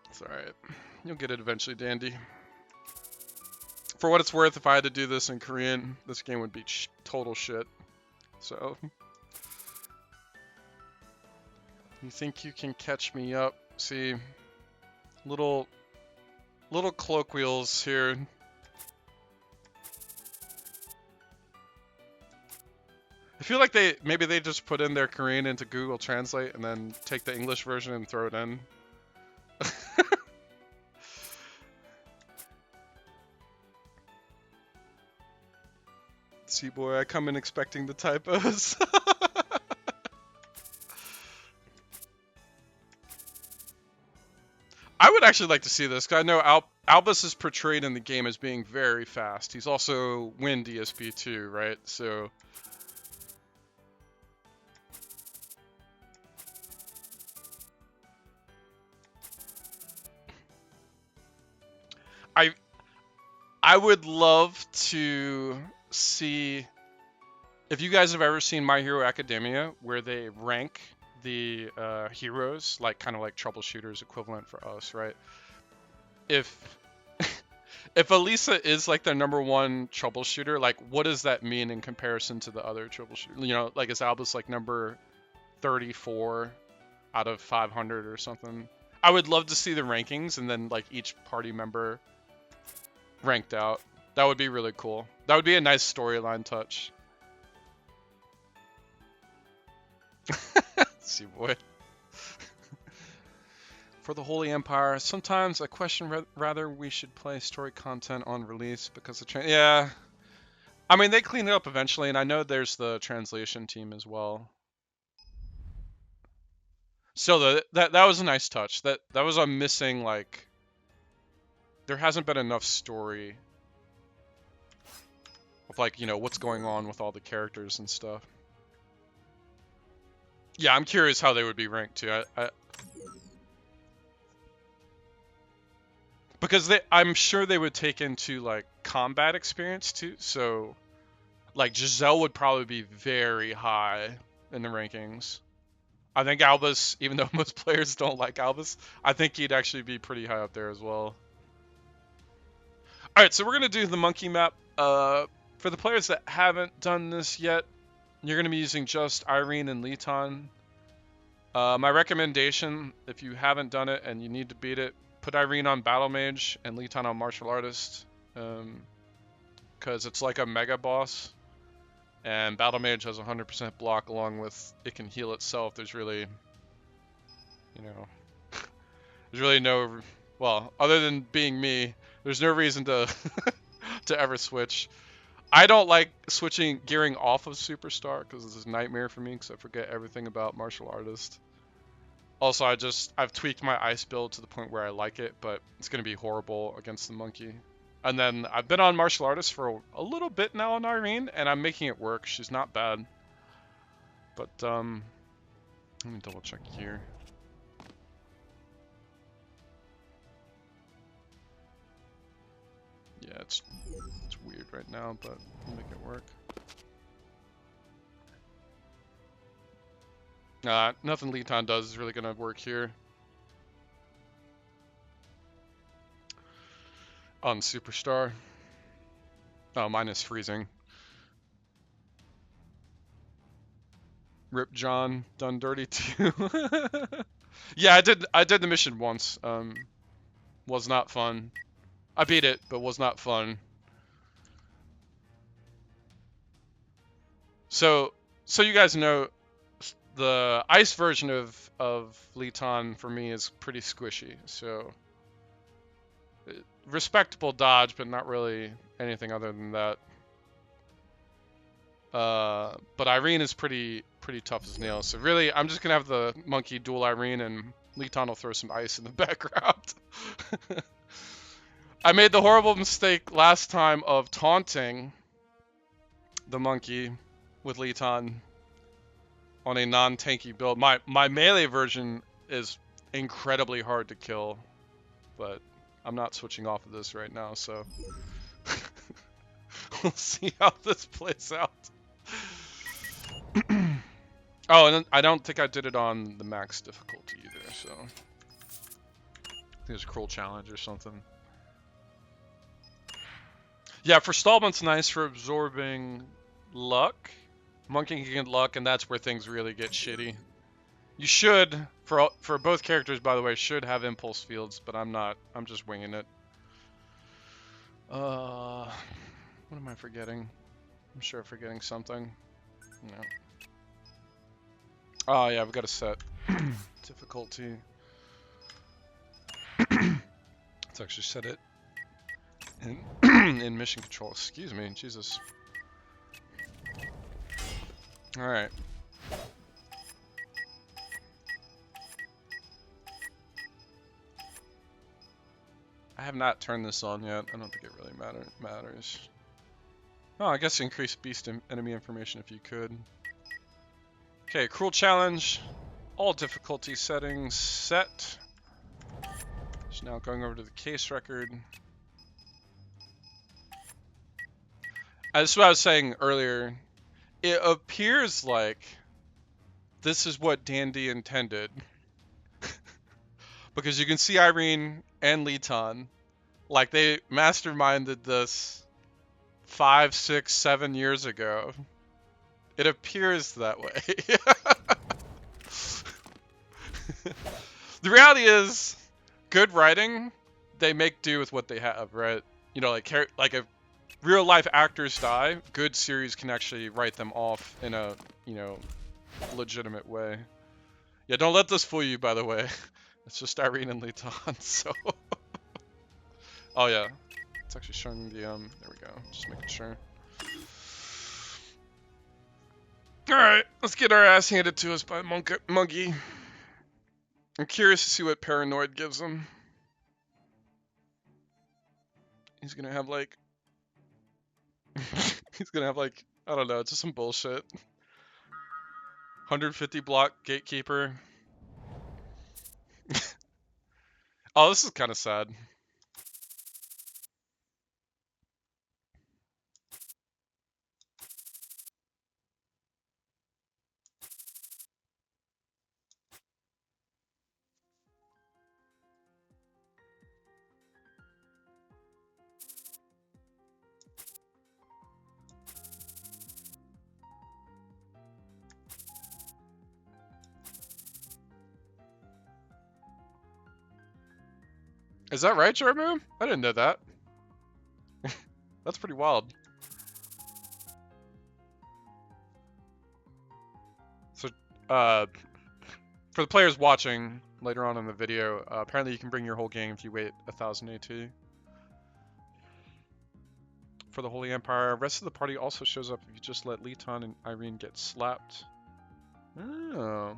It's alright. You'll get it eventually, Dandy. For what it's worth, if I had to do this in Korean, this game would be total shit. So... You think you can catch me up? See, little colloquials here. I feel like maybe they just put in their Korean into Google Translate and then take the English version and throw it in. See, boy, I come in expecting the typos. I would actually like to see this, because I know Albus is portrayed in the game as being very fast. He's also Win DSP too, right? So... I would love to see... If you guys have ever seen My Hero Academia, where they rank the heroes, like kind of like Troubleshooter's equivalent for us, right? If Elisa is like their #1 troubleshooter, like what does that mean in comparison to the other troubleshooter? You know, like is Albus like number 34 out of 500 or something? I would love to see the rankings and then like each party member ranked out. That would be really cool. That would be a nice storyline touch. See, boy. For the Holy Empire, sometimes I question rather we should play story content on release because the yeah. I mean, they clean it up eventually, and I know there's the translation team as well. So that was a nice touch. That was a missing, like, there hasn't been enough story. Oh with like, you know, what's going on with all the characters and stuff. Yeah, I'm curious how they would be ranked too. Because I'm sure they would take into like combat experience too. So like Giselle would probably be very high in the rankings. I think Albus, even though most players don't like Albus, I think he'd actually be pretty high up there as well. Alright, so we're going to do the monkey map. For the players that haven't done this yet, you're going to be using just Irene and Leeton. My recommendation, if you haven't done it and you need to beat it, put Irene on Battle Mage and Leeton on Martial Artist. Because it's like a mega boss. And Battle Mage has 100% block along with it can heal itself. There's really, you know, there's really no, well, other than being me, there's no reason to to ever switch. I don't like switching, gearing off of Superstar because this is a nightmare for me because I forget everything about Martial Artist. Also, I've tweaked my ice build to the point where I like it, but it's going to be horrible against the monkey. And then I've been on Martial Artist for a little bit now on Irene, and I'm making it work. She's not bad. But, let me double check here. Yeah, it's weird right now, but we'll make it work. Nothing Leeton does is really going to work here. On Superstar. Oh, mine is freezing. Rip John, done dirty too. Yeah, I did the mission once. Was not fun. I beat it, but was not fun. So you guys know, the ice version of Leeton for me is pretty squishy. So respectable dodge, but not really anything other than that. But Irene is pretty tough as nails. So really, I'm just gonna have the monkey duel Irene, and Leeton will throw some ice in the background. I made the horrible mistake last time of taunting the monkey with Leeton on a non-tanky build. My melee version is incredibly hard to kill, but I'm not switching off of this right now, so we'll see how this plays out. Oh, and I don't think I did it on the max difficulty either, so I think it was a cruel challenge or something. Yeah, Forestalment's nice for absorbing luck. Monkey can get luck, and that's where things really get shitty. You should, for both characters, by the way, should have impulse fields, but I'm not. I'm just winging it. What am I forgetting? I'm sure I'm forgetting something. No. Oh yeah, I've got to set difficulty. Let's actually set it in mission control. Excuse me, Jesus. All right. I have not turned this on yet. I don't think it really matters. Oh, I guess increase beast enemy information if you could. Okay, cruel challenge. All difficulty settings set. Just now going over to the case record. This is what I was saying earlier. It appears like this is what Dandy intended. Because you can see Irene and Leeton, like they masterminded this 5, 6, 7 years ago. It appears that way. The reality is, good writing, they make do with what they have, right? You know, like if real life actors die, good series can actually write them off in a, you know, legitimate way. Yeah, don't let this fool you, by the way. It's just Irene and Leeton, so... Oh yeah, it's actually showing the, there we go, just making sure. Alright, let's get our ass handed to us by Monkey. I'm curious to see what Paranoid gives him. He's gonna have, like... He's gonna have like, I don't know, just some bullshit. 150 block gatekeeper. Oh, this is kind of sad. Is that right, Jarmu? I didn't know that. That's pretty wild. So, for the players watching later on in the video, apparently you can bring your whole gang if you wait 1000 AT. For the Holy Empire, rest of the party also shows up if you just let Litan and Irene get slapped. Oh.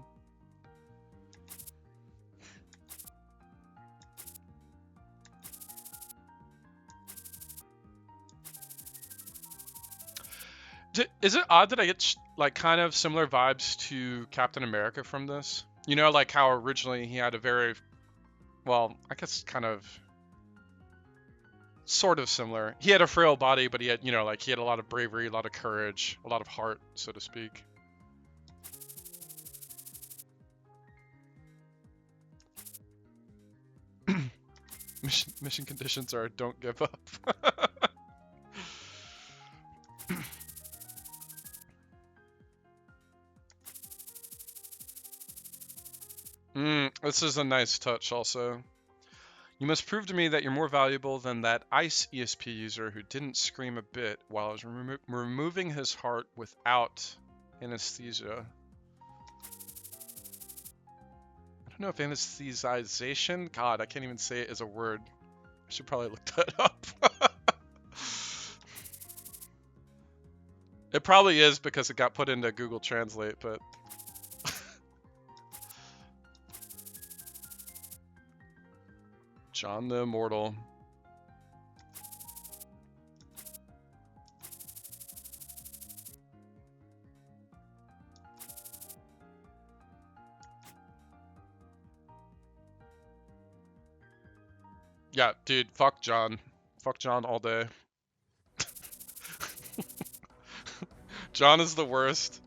Is it odd that I get like kind of similar vibes to Captain America from this? You know, like how originally he had a very, well, I guess kind of, sort of similar. He had a frail body, but he had, you know, like he had a lot of bravery, a lot of courage, a lot of heart, so to speak. Mission conditions are don't give up. This is a nice touch also. You must prove to me that you're more valuable than that ICE ESP user who didn't scream a bit while I was removing his heart without anesthesia. I don't know if anesthetization, God, I can't even say it as a word. I should probably look that up. It probably is because it got put into Google Translate, but John the Immortal. Yeah, dude, fuck John. Fuck John all day. John is the worst.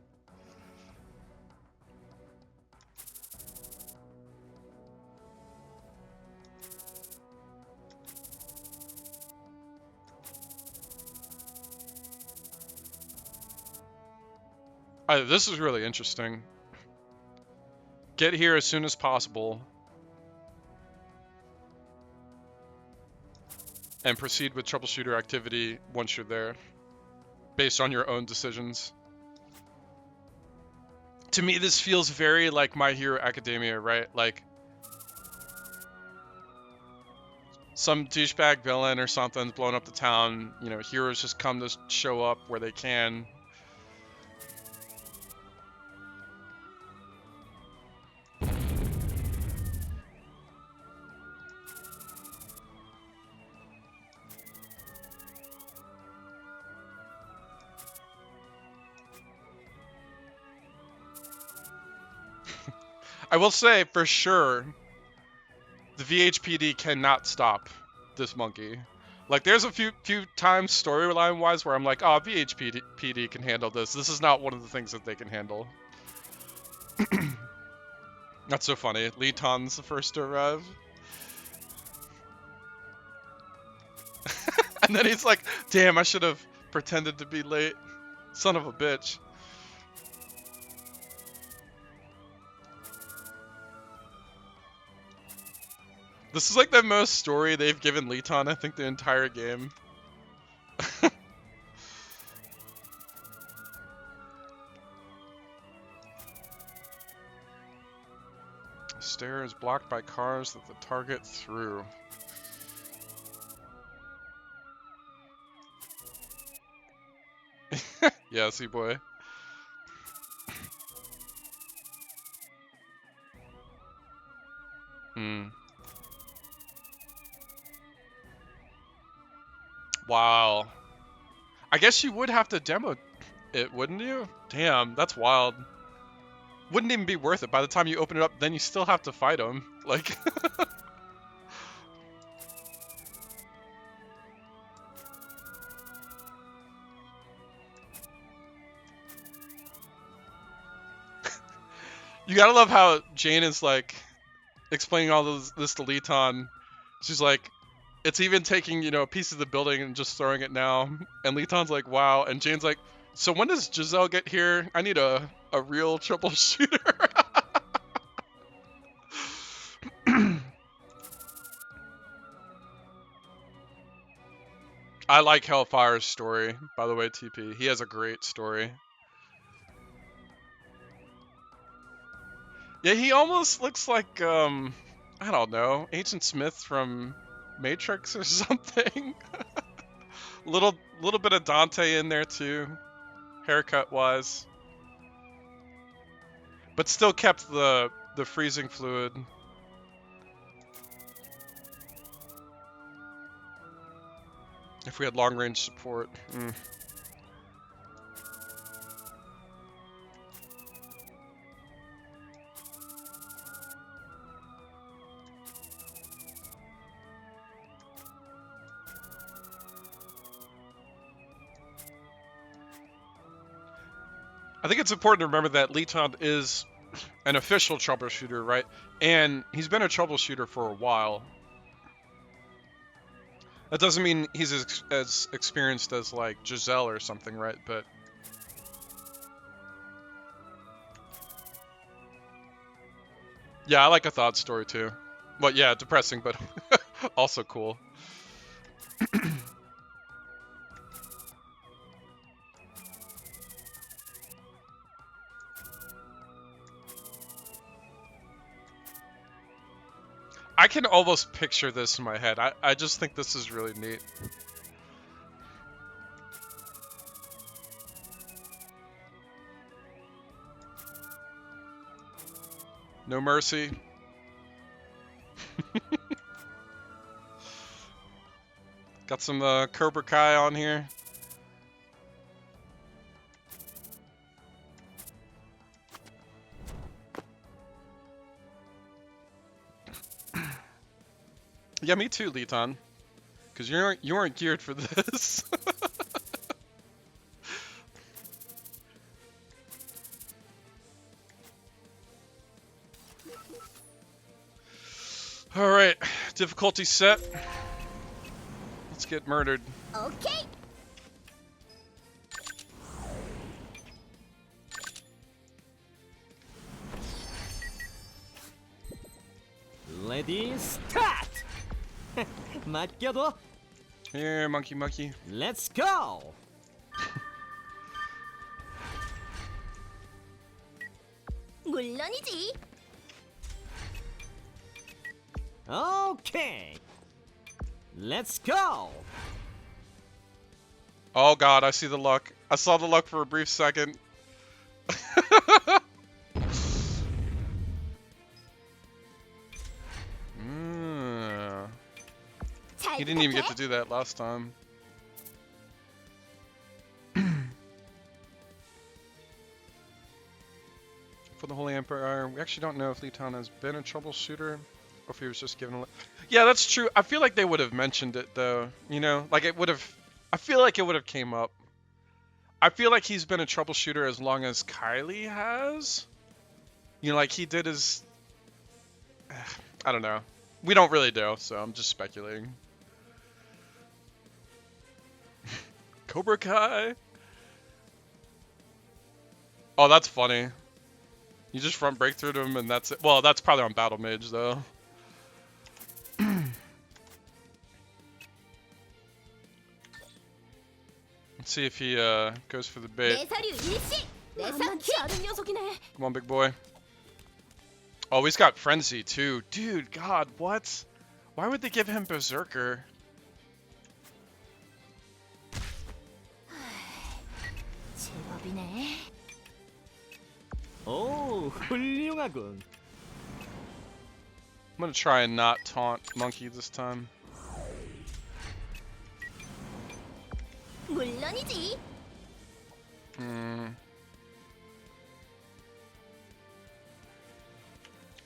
This is really interesting. Get here as soon as possible. And proceed with troubleshooter activity once you're there. Based on your own decisions. To me, this feels very like My Hero Academia, right? Like some douchebag villain or something's blowing up the town. You know, heroes just come to show up where they can. I will say, for sure, the VHPD cannot stop this monkey. Like, there's a few times storyline-wise where I'm like, oh, VHPD can handle this. This is not one of the things that they can handle. That's so funny. Litan's the first to arrive. And then he's like, damn, I should have pretended to be late. Son of a bitch. This is like the most story they've given Litan, I think, the entire game. Stair is blocked by cars that the target threw. Yeah, see boy. Wow. I guess you would have to demo it, wouldn't you? Damn, that's wild. Wouldn't even be worth it. By the time you open it up, then you still have to fight him. Like... You gotta love how Jane is like explaining all this to Leeton. She's like, it's even taking, you know, a piece of the building and just throwing it now. And Leeton's like, wow. And Jane's like, so when does Giselle get here? I need a real troubleshooter. I like Hellfire's story, by the way, TP. He has a great story. Yeah, he almost looks like, I don't know, Agent Smith from Matrix or something. little bit of Dante in there too, haircut-wise. But still kept the freezing fluid. If we had long-range support. I think it's important to remember that Leeton is an official troubleshooter, right? And he's been a troubleshooter for a while. That doesn't mean he's as experienced as, like, Giselle or something, right? But... yeah, I like a thought story, too. Well, yeah, depressing, but also cool. I can almost picture this in my head. I just think this is really neat. No mercy. Got some Cobra Kai on here. Yeah, me too, Leeton. Because you weren't geared for this. Alright, difficulty set. Let's get murdered. Okay. Ready, start! 맡겨둬. Here, monkey. Let's go. 물론이지. Okay. Let's go. Oh god, I see the luck. I saw the luck for a brief second. He didn't even get to do that last time. For the Holy Empire, we actually don't know if Leeton has been a troubleshooter, or if he was just given a... Yeah, that's true. I feel like they would have mentioned it, though. You know, like it would have... I feel like it would have came up. I feel like he's been a troubleshooter as long as Kylie has. You know, like he did his... I don't know. We don't really know, so I'm just speculating. Cobra Kai. Oh, that's funny. You just front break through to him and that's it. Well, that's probably on Battle Mage, though. Let's see if he goes for the bait. Come on, big boy. Oh, he's got Frenzy, too. Dude, God, what? Why would they give him Berserker? 오, 훌륭하군. I'm gonna try and not taunt Monkey this time. 물론 물론이지.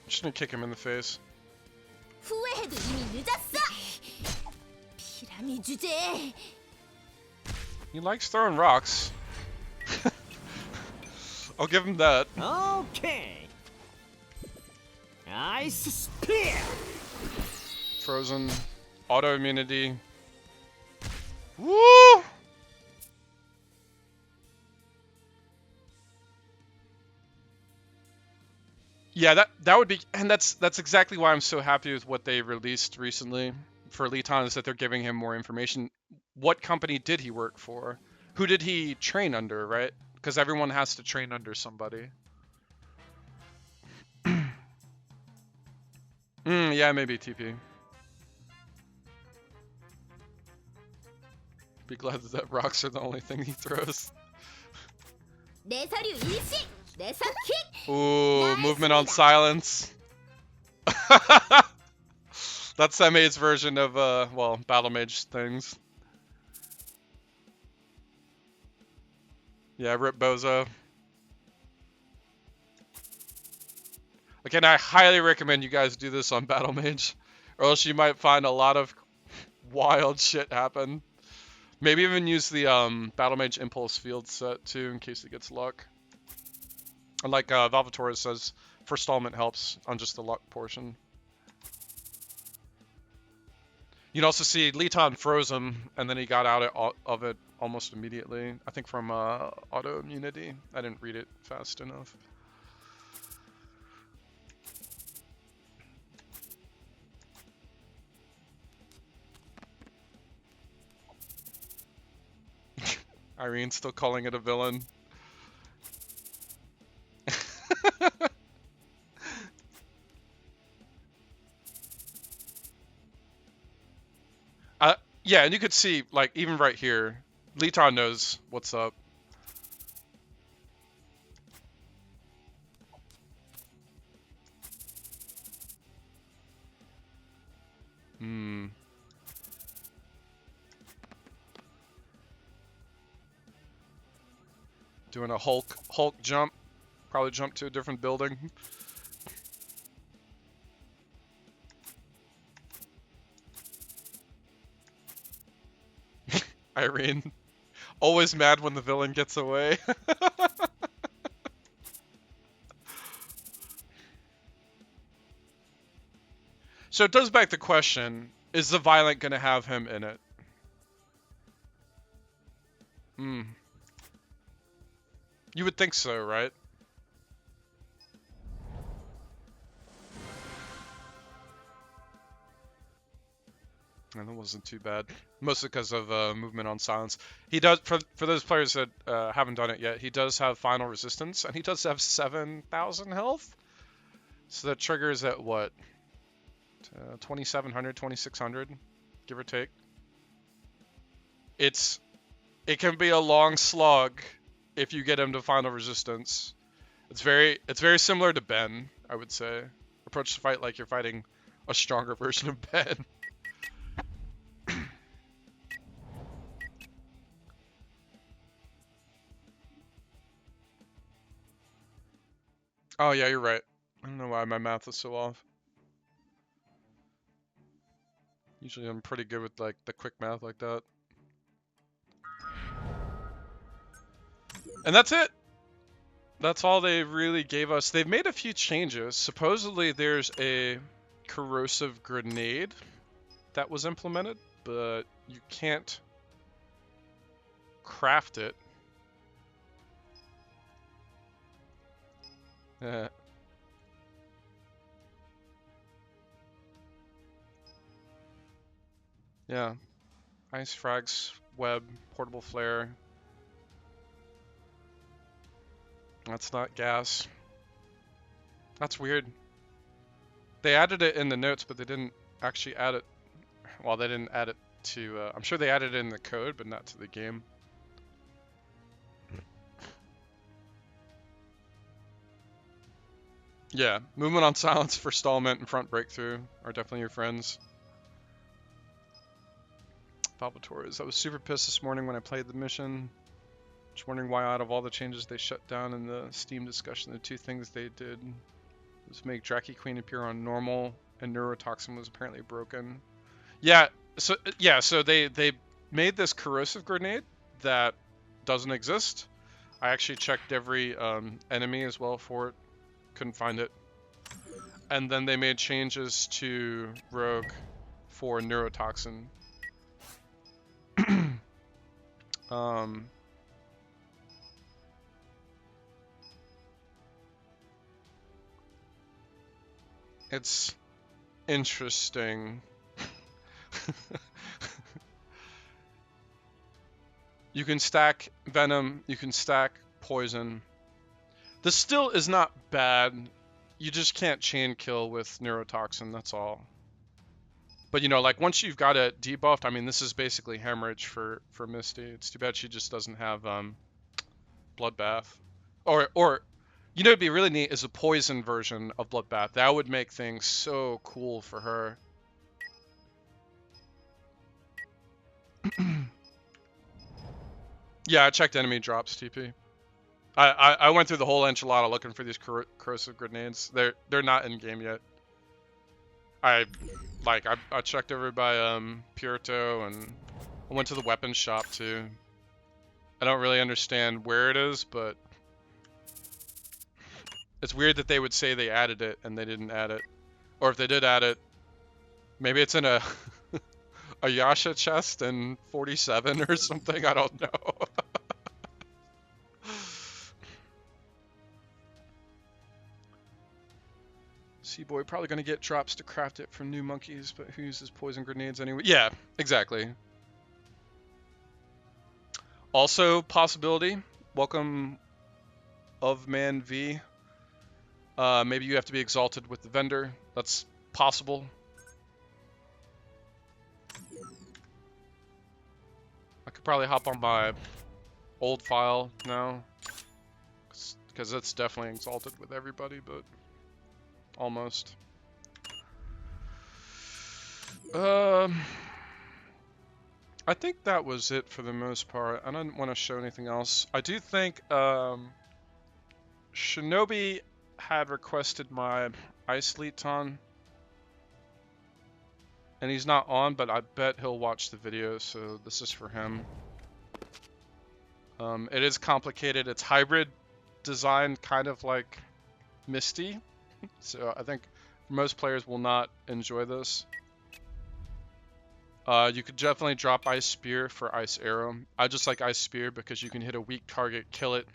Shouldn't kick him in the face. 후회해도 이미 늦었어. 피라미 주제. He likes throwing rocks. I'll give him that. 오케이. 아이스 스피어. Frozen. Auto immunity. Woo! Yeah, that would be, and that's exactly why I'm so happy with what they released recently for Litan, is that they're giving him more information. What company did he work for? Who did he train under, right? Because everyone has to train under somebody. Yeah, maybe TP. Be glad that rocks are the only thing he throws. 내 서류 일식. 내 선킥. Ooh, movement on silence. That's MA's version of, well, battle mage things. Yeah, rip Bozo. Again, I highly recommend you guys do this on battle mage, or else you might find a lot of wild shit happen. Maybe even use the battle mage impulse field set too, in case it gets luck. And like Valvatore says, forestallment helps on just the luck portion. You can also see Litan froze him, and then he got out of it almost immediately. I think from auto immunity. I didn't read it fast enough. Irene still calling it a villain. Yeah, and you could see, like, even right here, Litan knows what's up. Doing a Hulk jump. Probably jump to a different building. Irene, always mad when the villain gets away. So it does beg the question, is the Violent going to have him in it? You would think so, right? And that wasn't too bad. Mostly because of movement on silence. He does, for those players that haven't done it yet, he does have final resistance, and he does have 7,000 health. So that triggers at what? 2,700, 2,600, give or take. It can be a long slog if you get him to final resistance. It's very similar to Ben, I would say. Approach the fight like you're fighting a stronger version of Ben. Oh yeah, you're right. I don't know why my math is so off. Usually I'm pretty good with like the quick math like that. And that's it. That's all they really gave us. They've made a few changes. Supposedly there's a corrosive grenade that was implemented, but you can't craft it. Yeah. Ice frags, web, portable flare. That's not gas. That's weird. They added it in the notes, but they didn't actually add it. Well, they didn't add it to... I'm sure they added it in the code, but not to the game. Yeah, movement on silence, forestallment, and front breakthrough are definitely your friends. Valvatores. I was super pissed this morning when I played the mission. Just wondering why out of all the changes they shut down in the Steam discussion, the two things they did was make Draki Queen appear on normal, and Neurotoxin was apparently broken. Yeah, so they made this corrosive grenade that doesn't exist. I actually checked every enemy as well for it. Couldn't find it. And then they made changes to Rogue for Neurotoxin. It's interesting. You can stack Venom, you can stack Poison. This still is not bad. You just can't chain kill with Neurotoxin, that's all. But you know, like once you've got it debuffed, I mean, this is basically Hemorrhage for Misty. It's too bad she just doesn't have Bloodbath. Or you know, it'd be really neat is a poison version of Bloodbath. That would make things so cool for her. Yeah, I checked enemy drops, TP. I went through the whole enchilada looking for these corrosive grenades. They're not in game yet. I checked over by Puerto, and I went to the weapons shop too. I don't really understand where it is, but it's weird that they would say they added it and they didn't add it. Or if they did add it, maybe it's in a a Yasha chest in 47 or something. I don't know. Seaboy probably gonna get drops to craft it from new monkeys, but who uses poison grenades anyway? Yeah, exactly. Also, possibility. Welcome, of man V. Maybe you have to be exalted with the vendor. That's possible. I could probably hop on my old file now, because it's definitely exalted with everybody, but almost. I think that was it for the most part. I don't want to show anything else. I do think Shinobi had requested my Ice Leeton, and he's not on, but I bet he'll watch the video, so this is for him. It is complicated. It's hybrid design, kind of like Misty, so I think most players will not enjoy this. You could definitely drop Ice Spear for Ice Arrow. I just like Ice Spear because you can hit a weak target, kill it,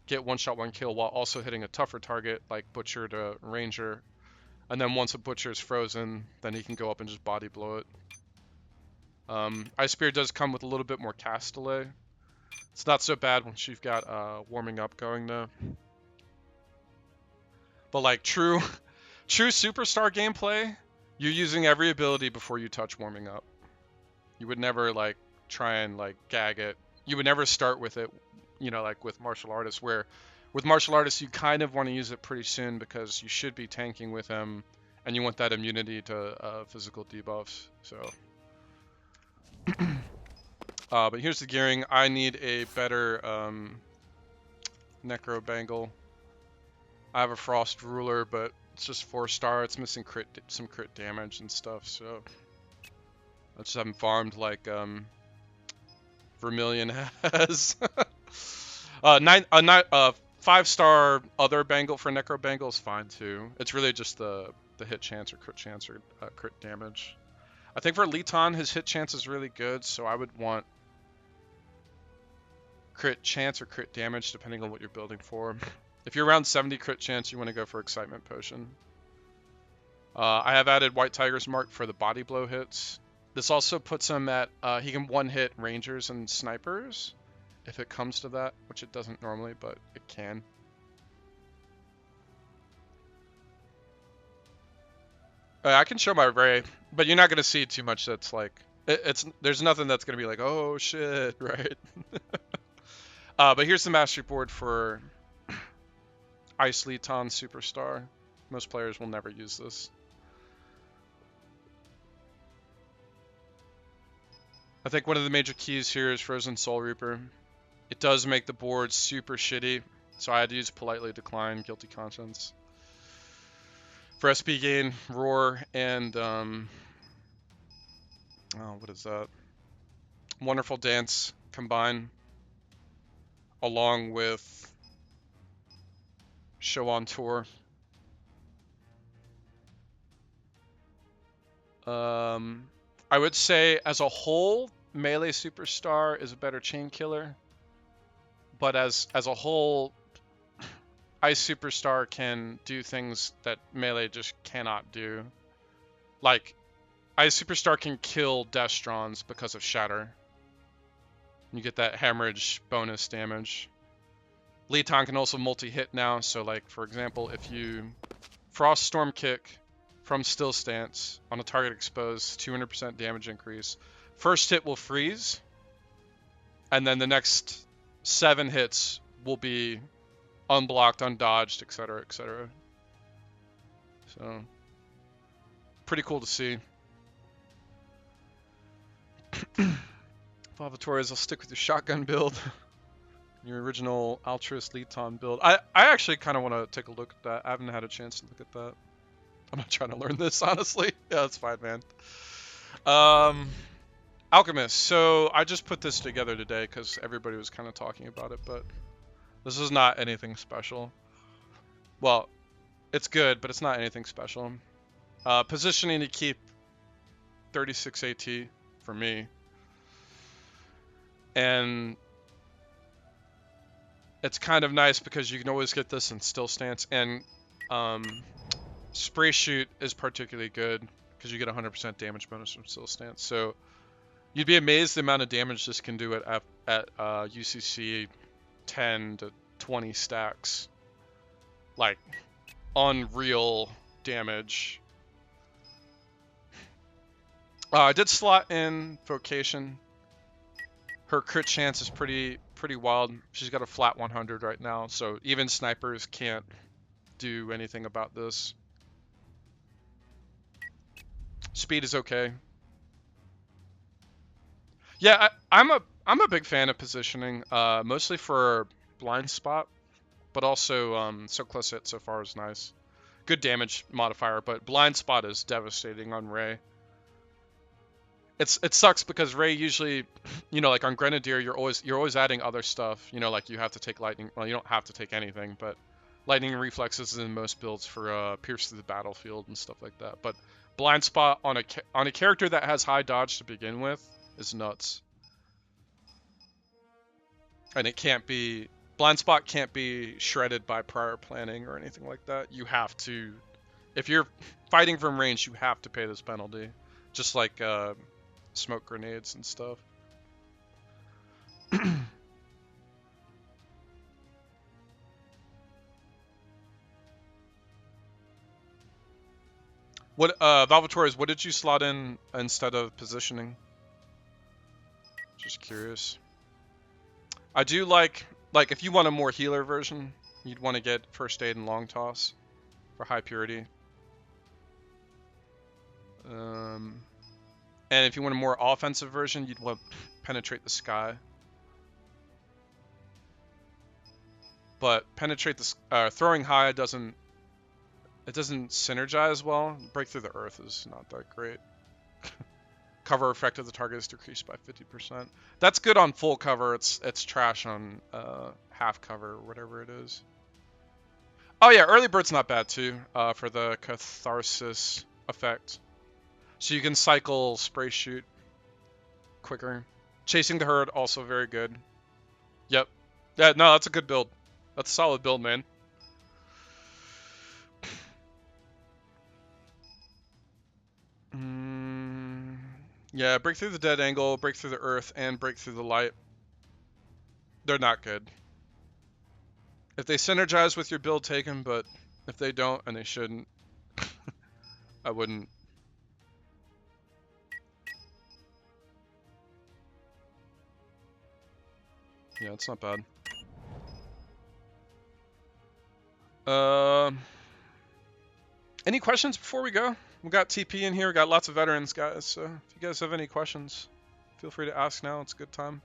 get one shot, one kill, while also hitting a tougher target like Butcher to Ranger. And then once a Butcher is frozen, then he can go up and just body blow it. Ice Spear does come with a little bit more cast delay. It's not so bad once you've got warming up going though. But like true superstar gameplay, you're using every ability before you touch warming up. You would never like try and like gag it. You would never start with it, you know, like with martial artists, where with martial artists you kind of want to use it pretty soon because you should be tanking with him and you want that immunity to physical debuffs. So but here's the gearing. I need a better Necro Bangle. I have a Frost Ruler, but it's just 4-star. It's missing some crit damage and stuff, so I just haven't farmed like Vermilion has. 5-star other Bangle for Necro Bangle is fine too. It's really just the hit chance or crit damage. I think for Leeton, his hit chance is really good, so I would want crit chance or crit damage depending on what you're building for. If you're around 70 crit chance, you want to go for Excitement Potion. I have added White Tiger's Mark for the body blow hits. This also puts him at, he can one-hit Rangers and Snipers, if it comes to that, which it doesn't normally, but it can. I can show my Ray, but you're not going to see too much that's like, there's nothing that's going to be like, oh shit, right? But here's the mastery board for Ice Leeton Superstar. Most players will never use this. I think one of the major keys here is Frozen Soul Reaper. It does make the board super shitty, so I had to use Politely Decline, Guilty Conscience. For SP gain, Roar, and oh, what is that? Wonderful Dance combine, along with Show on Tour. I would say as a whole, Melee Superstar is a better chain killer, but as a whole, Ice Superstar can do things that Melee just cannot do. Like, Ice Superstar can kill Destrons because of Shatter. You get that hemorrhage bonus damage. Leeton can also multi-hit now, so like, for example, if you Frost Storm Kick from Still Stance on a target exposed, 200% damage increase. First hit will freeze, and then the next 7 hits will be unblocked, undodged, etc., etc. So, pretty cool to see. Lavatories, I'll stick with your shotgun build. Your original Altruist Leeton build. I actually kind of want to take a look at that. I haven't had a chance to look at that. I'm not trying to learn this, honestly. Yeah, that's fine, man. Alchemist. So I just put this together today because everybody was kind of talking about it, but this is not anything special. Well, it's good, but it's not anything special. Positioning to keep 36 AT for me. And it's kind of nice because you can always get this in Still Stance, and Spray Shoot is particularly good because you get 100% damage bonus from Still Stance. So you'd be amazed the amount of damage this can do at UCC 10 to 20 stacks. Like, unreal damage. I did slot in Vocation. Her crit chance is pretty wild. She's got a flat 100 right now, so even snipers can't do anything about this. Speed is okay. Yeah, I'm a big fan of positioning, mostly for blind spot, but also so close hit so far is nice. Good damage modifier, but blind spot is devastating on Ray. It sucks because Ray usually, you know, like on Grenadier, you're always adding other stuff. You know, like you have to take lightning. Well, you don't have to take anything, but lightning reflexes is in most builds for pierce through the battlefield and stuff like that. But blind spot on a character that has high dodge to begin with is nuts. And it can't be, blind spot can't be shredded by prior planning or anything like that. You have to, if you're fighting from range, you have to pay this penalty, just like smoke grenades and stuff. What Valvatores, what did you slot in instead of positioning? Just curious. I do like if you want a more healer version, you'd want to get first aid and long toss for high purity. And if you want a more offensive version, you'd want penetrate the sky. But penetrate the throwing high doesn't synergize well. Break through the earth is not that great. Cover effect of the target is decreased by 50%. That's good on full cover. It's trash on half cover or whatever it is. Oh yeah, early bird's not bad too for the catharsis effect. So you can cycle Spray Shoot quicker. Chasing the herd also very good. Yep. Yeah, no, that's a good build. That's a solid build, man. Yeah, break through the dead angle, break through the earth, and break through the light. They're not good. If they synergize with your build, take them, but if they don't, and they shouldn't, I wouldn't. Yeah, it's not bad. Any questions before we go? We got TP in here. We got lots of veterans, guys. So if you guys have any questions, Feel free to ask now. It's a good time.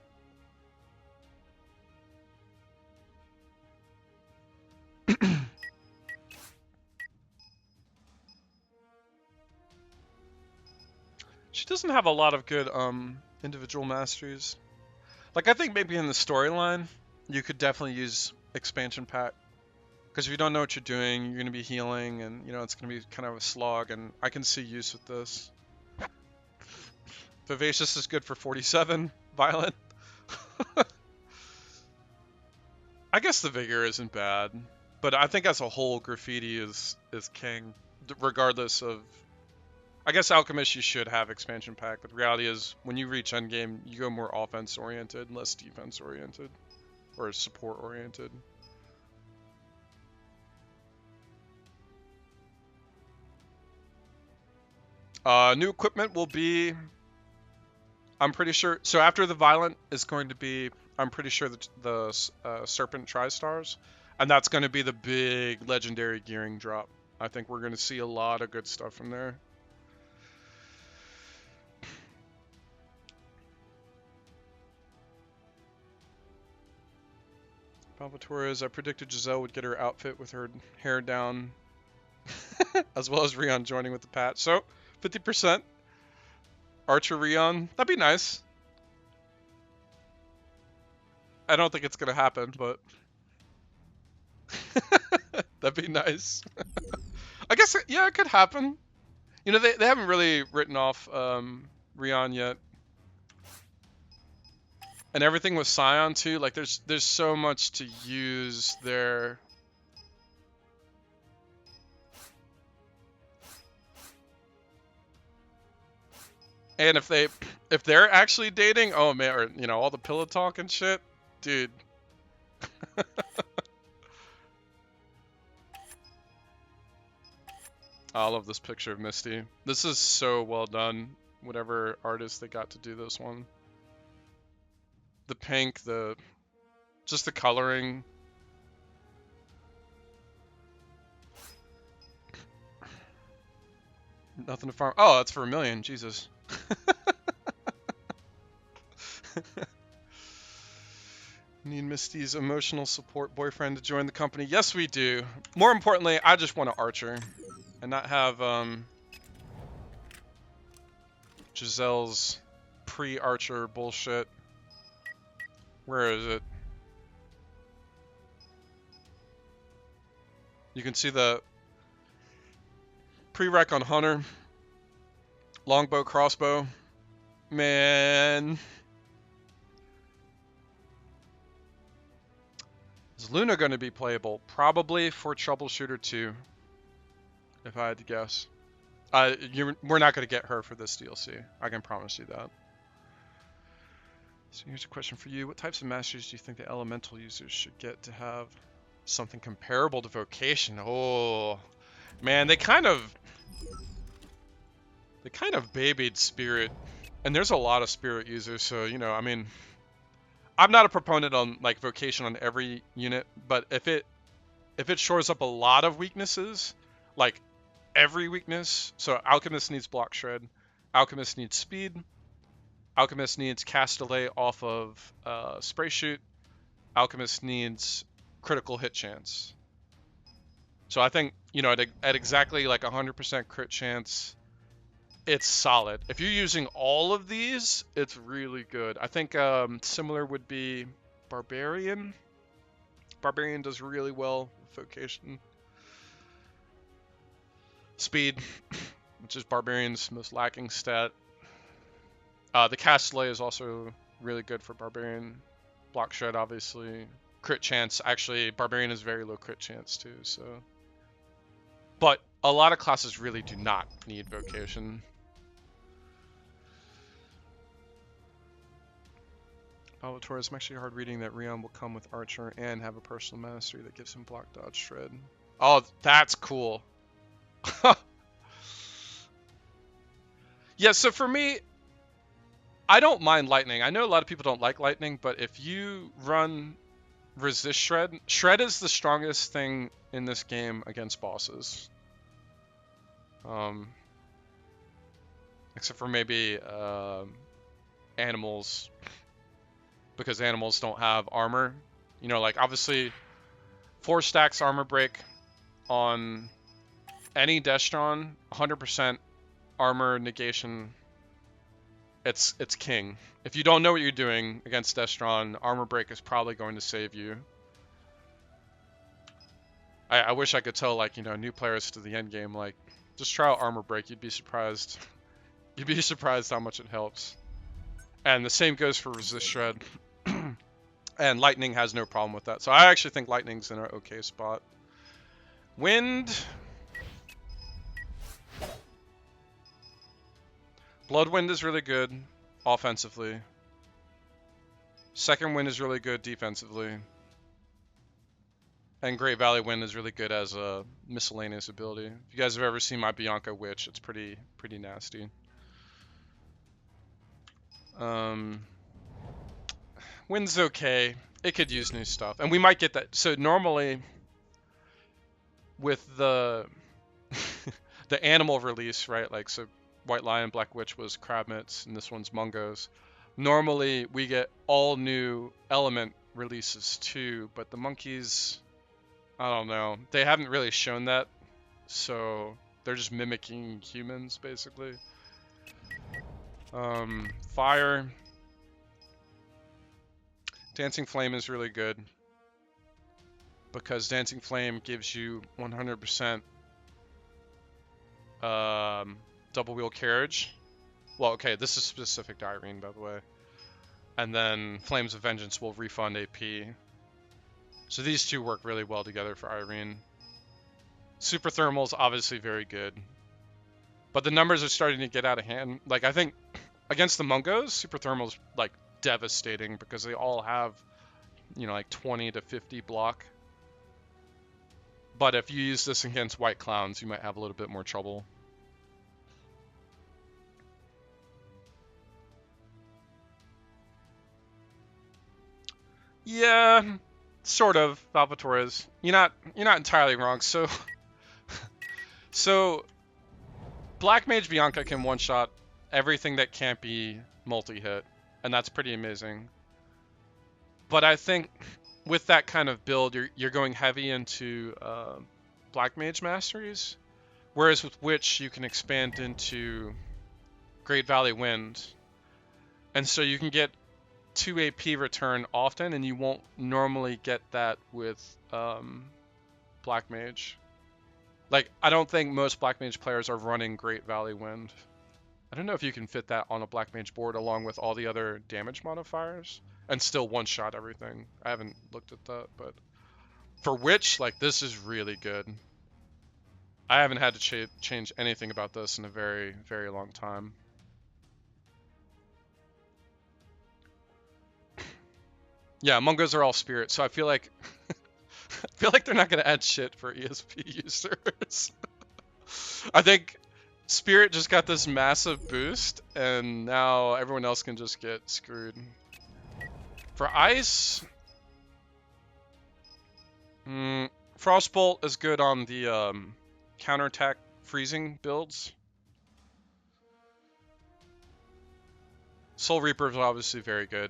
She doesn't have a lot of good individual masteries. Like, I think maybe in the storyline, you could definitely use expansion pack. Because if you don't know what you're doing, you're going to be healing, and, you know, it's going to be kind of a slog, and I can see use with this. Vivacious is good for 47. Violent. I guess the Vigor isn't bad. But I think as a whole, Graffiti is king. Regardless of... I guess Alchemist you should have expansion pack, but the reality is, when you reach endgame, you go more offense-oriented, less defense-oriented. Or support-oriented. New equipment will be... I'm pretty sure... So after the Violent is going to be... I'm pretty sure the Serpent Tri-Stars. And that's going to be the big legendary gearing drop. I think we're going to see a lot of good stuff from there. Palpatorez, I predicted Giselle would get her outfit with her hair down. As well as Rion joining with the patch. So, 50%. Archer Rion. That'd be nice. I don't think it's going to happen, but... That'd be nice. I guess, yeah, it could happen. You know, they haven't really written off Rion yet. And everything with Scion too, like there's so much to use there. And if they're actually dating, oh man, or you know, all the pillow talk and shit, dude. I love this picture of Misty. This is so well done. Whatever artist they got to do this one. The pink, just the coloring. Nothing to farm. Oh, that's for $1 million. Jesus. Need Misty's emotional support boyfriend to join the company. Yes, we do. More importantly, I just want an archer. And not have Giselle's pre-archer bullshit. Where is it? You can see the prereq on Hunter. Longbow, crossbow. Man. Is Luna going to be playable? Probably for Troubleshooter 2. If I had to guess. We're not going to get her for this DLC. I can promise you that. So here's a question for you. What types of masters do you think the elemental users should get to have something comparable to vocation? Oh, man, they kind of babied spirit. And there's a lot of spirit users, so, you know, I mean, I'm not a proponent on, like, vocation on every unit, but if it shores up a lot of weaknesses, like, every weakness, so Alchemist needs block shred, Alchemist needs speed, Alchemist needs cast delay off of spray shoot, Alchemist needs critical hit chance. So I think, you know, at exactly like 100% crit chance, it's solid. If you're using all of these, it's really good. I think similar would be Barbarian. Barbarian does really well with vocation. Speed, which is Barbarian's most lacking stat. The cast delay is also really good for Barbarian. Block shred, obviously. Crit chance, actually, Barbarian is very low crit chance too, so. But a lot of classes really do not need vocation. Torres, I'm actually hard reading that Rion will come with Archer and have a personal mastery that gives him block dodge shred. Oh, that's cool. Yeah, so for me, I don't mind lightning. I know a lot of people don't like lightning, but if you run resist shred, shred is the strongest thing in this game against bosses. Except for maybe animals, because animals don't have armor. You know, like obviously 4 stacks armor break on any Destron, 100% armor negation. It's king. If you don't know what you're doing against Destron, armor break is probably going to save you. I wish I could tell, like, you know, new players to the end game, like, just try out armor break. You'd be surprised. You'd be surprised how much it helps. And the same goes for resist shred. And lightning has no problem with that. So I actually think lightning's in an okay spot. Wind. Bloodwind is really good offensively. Second Wind is really good defensively. And Great Valley Wind is really good as a miscellaneous ability. If you guys have ever seen my Bianca Witch, it's pretty nasty. Wind's okay. It could use new stuff. And we might get that. So normally, with the the animal release, right? Like, so White Lion, Black Witch was crab mitts, and this one's mungos. Normally, we get all new element releases too, but the monkeys, I don't know. They haven't really shown that, so they're just mimicking humans, basically. Fire. Dancing Flame is really good, because Dancing Flame gives you 100% double wheel carriage. Well, okay, this is specific to Irene, by the way. And then Flames of Vengeance will refund AP. So these two work really well together for Irene. Super Thermal's obviously very good. But the numbers are starting to get out of hand. Like, I think against the Mungos, Super Thermal's like devastating, because they all have, you know, like 20 to 50 block. But if you use this against White Clowns, you might have a little bit more trouble. Yeah, sort of, Valvatores. You're not entirely wrong. So so Black Mage Bianca can one-shot everything that can't be multi-hit, and that's pretty amazing. But I think with that kind of build, you're going heavy into Black Mage Masteries, whereas with Witch you can expand into Great Valley Wind, and so you can get 2 AP return often, and you won't normally get that with Black Mage. Like, I don't think most Black Mage players are running Great Valley Wind. I don't know if you can fit that on a Black Mage board along with all the other damage modifiers and still one-shot everything. I haven't looked at that, but for Witch, like, this is really good. I haven't had to change anything about this in a very, very long time. Yeah, Mungos are all spirit, so I feel like they're not gonna add shit for ESP users. I think Spirit just got this massive boost, and now everyone else can just get screwed. For Ice, Frostbolt is good on the counterattack freezing builds. Soul Reaper is obviously very good.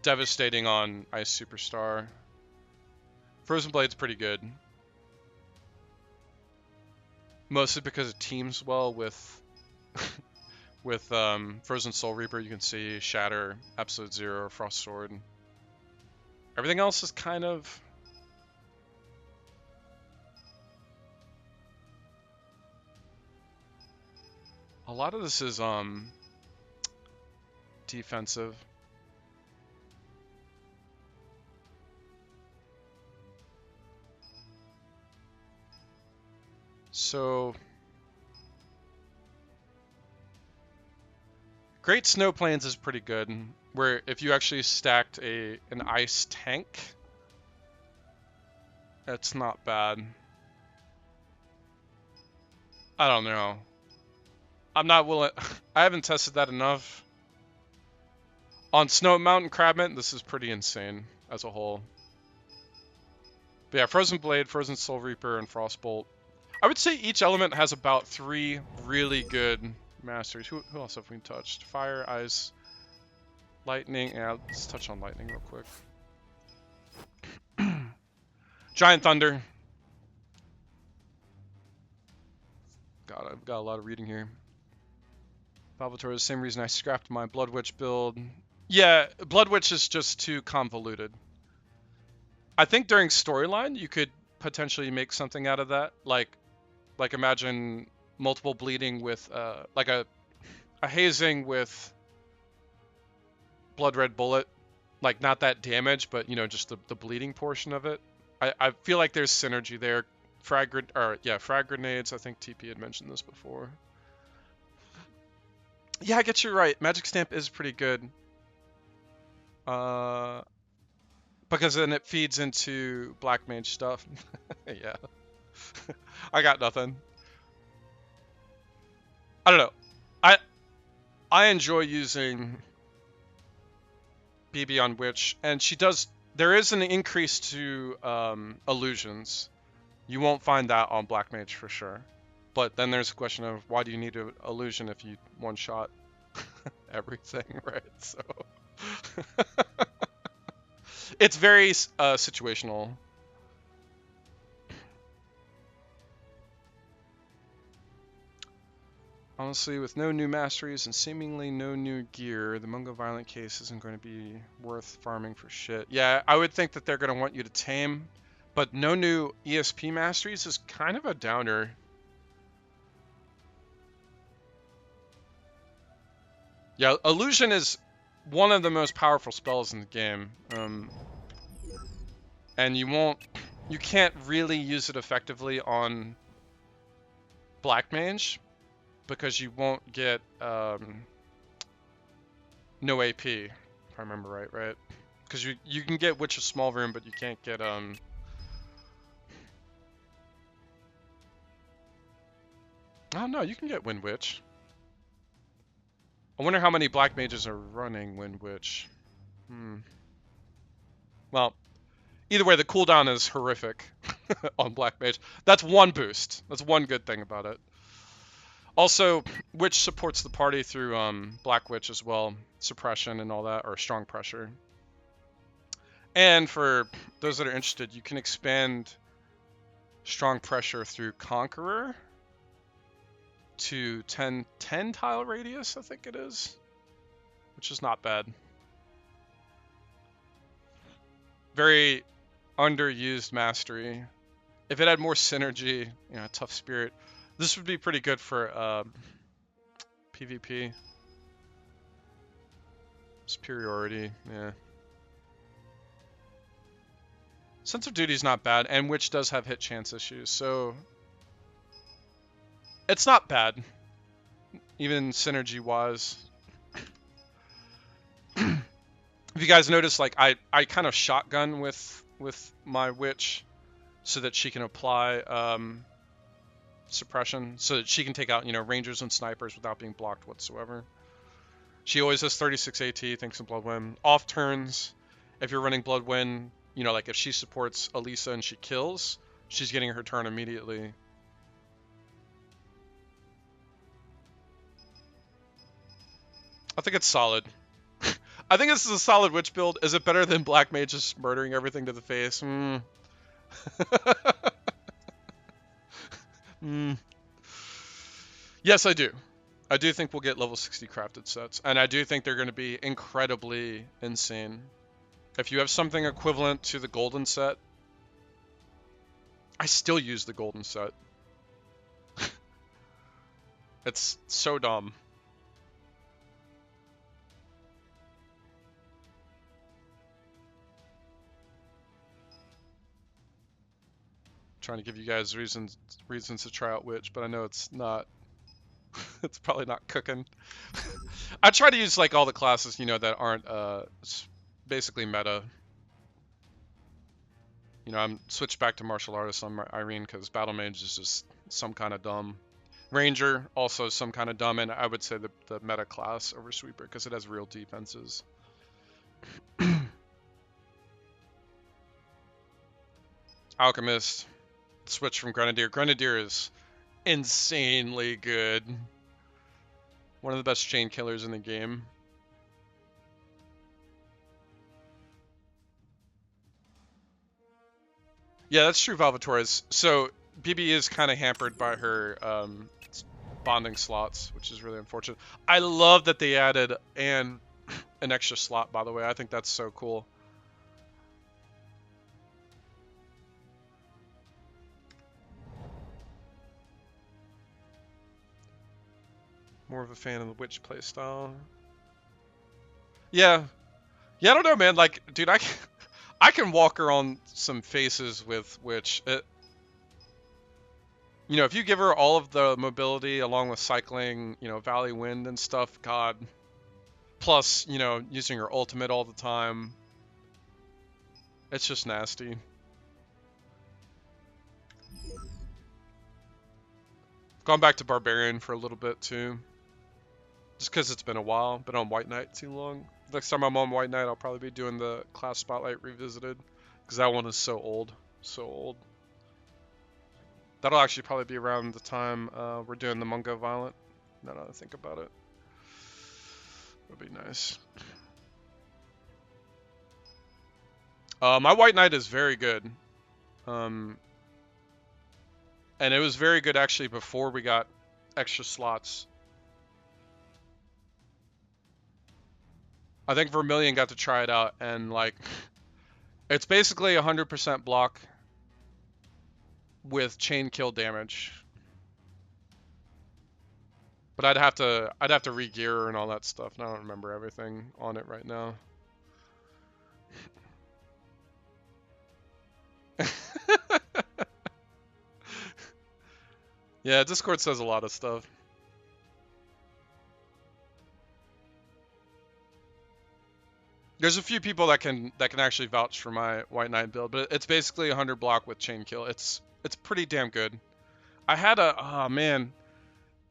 Devastating on Ice Superstar. Frozen Blade's pretty good. Mostly because it teams well with Frozen Soul Reaper. You can see Shatter, Absolute Zero, Frost Sword. Everything else is kind of... A lot of this is defensive. So, Great Snow Plains is pretty good, where if you actually stacked an ice tank, that's not bad. I don't know. I'm not willing. I haven't tested that enough. On Snow Mountain Crabmint, this is pretty insane as a whole. But yeah, Frozen Blade, Frozen Soul Reaper, and Frostbolt. I would say each element has about 3 really good masteries. Who else have we touched? Fire, ice, lightning. Yeah, let's touch on lightning real quick. Giant thunder. God, I've got a lot of reading here. Salvatore, the same reason I scrapped my Blood Witch build. Yeah, Blood Witch is just too convoluted. I think during storyline you could potentially make something out of that. Like imagine multiple bleeding with like a hazing with Blood Red Bullet. Like not that damage, but you know, just the bleeding portion of it. I feel like there's synergy there. Frag grenades. I think TP had mentioned this before. Yeah, I guess you're right. Magic Stamp is pretty good. Because then it feeds into Black Mage stuff. Yeah. I got nothing. I don't know. I enjoy using BB on Witch, and she does. There is an increase to illusions. You won't find that on Black Mage for sure. But then there's a question of why do you need an illusion if you one-shot everything, right? So it's very situational. Honestly, with no new masteries and seemingly no new gear, the Mungo Violent case isn't going to be worth farming for shit. Yeah, I would think that they're going to want you to tame, but no new ESP masteries is kind of a downer. Yeah, Illusion is one of the most powerful spells in the game. And you can't really use it effectively on Black Mage because you won't get no AP, if I remember right? Because you can get Witch of Small Room, but you can't get oh no, you can get Wind Witch. I wonder how many Black Mages are running Wind Witch. Well, either way, the cooldown is horrific on Black Mage. That's one boost. That's one good thing about it. Also, Witch supports the party through Black Witch as well, suppression and all that, or strong pressure. And for those that are interested, you can expand strong pressure through Conqueror to 10 tile radius, I think it is, which is not bad. Very underused mastery. If it had more synergy, you know, Tough Spirit, this would be pretty good for PvP. Superiority, yeah. Sense of Duty is not bad, and Witch does have hit chance issues, so it's not bad, even synergy-wise. If you guys notice, like I kind of shotgun with my Witch so that she can apply suppression, so that she can take out, you know, rangers and snipers without being blocked whatsoever. She always has 36 AT thanks to Bloodwind. Off turns, if you're running Bloodwind, you know, like if she supports Elisa and she kills, she's getting her turn immediately. I think it's solid. I think this is a solid Witch build. Is it better than Black Mage just murdering everything to the face? Yes, I do. I do think we'll get level 60 crafted sets. And I do think they're going to be incredibly insane. If you have something equivalent to the golden set, I still use the golden set. It's so dumb. Trying to give you guys reasons to try out Witch, but I know it's not. It's probably not cooking. I try to use like all the classes, you know, that aren't basically meta. You know, I'm switched back to martial artist on Irene because battle mage is just some kind of dumb. Ranger also some kind of dumb, and I would say the meta class over sweeper because it has real defenses. Alchemist. Switch from Grenadier. Grenadier is insanely good. One of the best chain killers in the game. Yeah, that's true, Valvatores. So BB is kind of hampered by her bonding slots, which is really unfortunate. I love that they added an extra slot, by the way. I think that's so cool. More of a fan of the witch playstyle. Yeah. Yeah, I don't know, man. Like, dude, I can walk her on some faces with witch. You know, if you give her all of the mobility along with cycling, you know, Valley Wind and stuff, God. Plus, you know, using her ultimate all the time. It's just nasty. Gone back to Barbarian for a little bit, too. Just because it's been a while. Been on White Knight too long. Next time I'm on White Knight, I'll probably be doing the Class Spotlight Revisited. Because that one is so old. So old. That'll actually probably be around the time we're doing the Mungo Violent. Now that I think about it. That'd be nice. My White Knight is very good. And it was very good actually before we got extra slots. I think Vermilion got to try it out, and like, it's basically 100% block with chain kill damage. But I'd have to re-gear and all that stuff, and I don't remember everything on it right now. Yeah, Discord says a lot of stuff. There's a few people that can actually vouch for my White Knight build, but it's basically 100 block with chain kill. It's pretty damn good. I had oh man,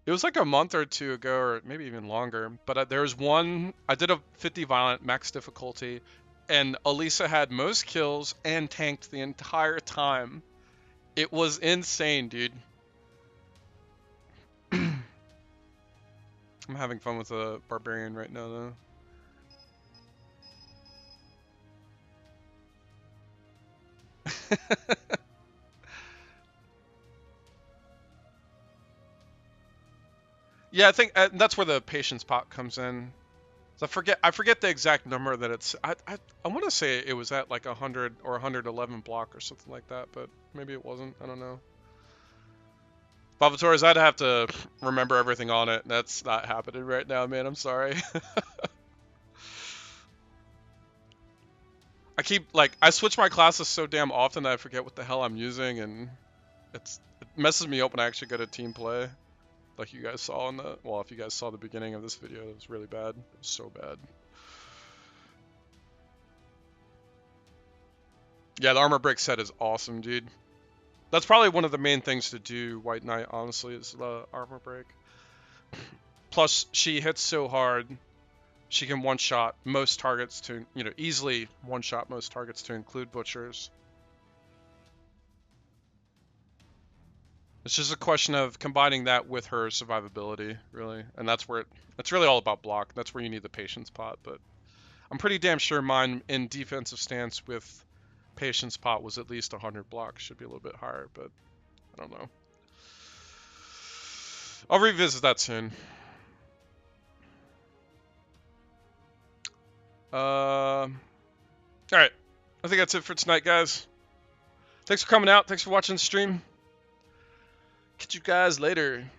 it was like a month or two ago, or maybe even longer. But there was one I did a 50 violent max difficulty, and Elisa had most kills and tanked the entire time. It was insane, dude. I'm having fun with a Barbarian right now, though. Yeah, I think that's where the patience pot comes in. So I forget the exact number that it's. I want to say it was at like 100 or 111 block or something like that, but maybe it wasn't. I don't know. Valvatores, I'd have to remember everything on it. That's not happening right now, man. I'm sorry. I switch my classes so damn often that I forget what the hell I'm using, and it messes me up when I actually go to team play. Like you guys saw in the, well, if you guys saw the beginning of this video, it was really bad. It was so bad. Yeah, the armor break set is awesome, dude. That's probably one of the main things to do White Knight, honestly, is the armor break. Plus, she hits so hard. She can one-shot most targets to, you know, easily one-shot most targets to include butchers. It's just a question of combining that with her survivability, really. And that's where it's really all about block. That's where you need the patience pot. But I'm pretty damn sure mine in defensive stance with patience pot was at least 100 blocks. Should be a little bit higher, but I don't know. I'll revisit that soon. Alright. I think that's it for tonight, guys. Thanks for coming out. Thanks for watching the stream. Catch you guys later.